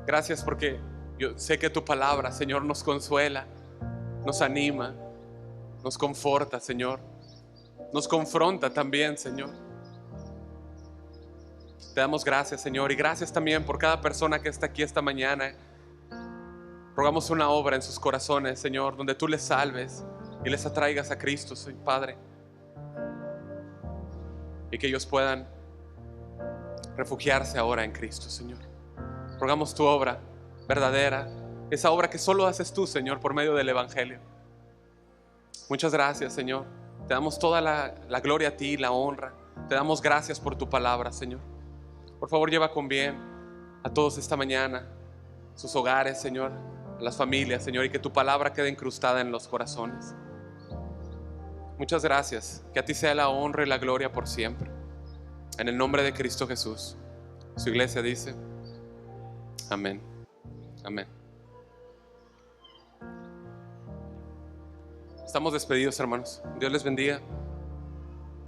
A: Gracias porque yo sé que tu palabra, Señor, nos consuela, nos anima, nos conforta, Señor. Nos confronta también, Señor. Te damos gracias, Señor, y gracias también por cada persona que está aquí esta mañana. Rogamos una obra en sus corazones, Señor, donde tú les salves y les atraigas a Cristo, Padre. Y que ellos puedan refugiarse ahora en Cristo, Señor. Rogamos tu obra verdadera, esa obra que solo haces tú, Señor, por medio del Evangelio. Muchas gracias, Señor. Te damos toda la gloria a ti, la honra. Te damos gracias por tu palabra, Señor. Por favor, lleva con bien a todos esta mañana, sus hogares, Señor, a las familias, Señor, y que tu palabra quede incrustada en los corazones. Muchas gracias. Que a ti sea la honra y la gloria por siempre. En el nombre de Cristo Jesús. Su iglesia dice, amén. Amén. Estamos despedidos, hermanos. Dios les bendiga.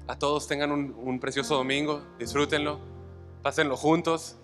A: A todos tengan un precioso domingo. Disfrútenlo. Pásenlo juntos.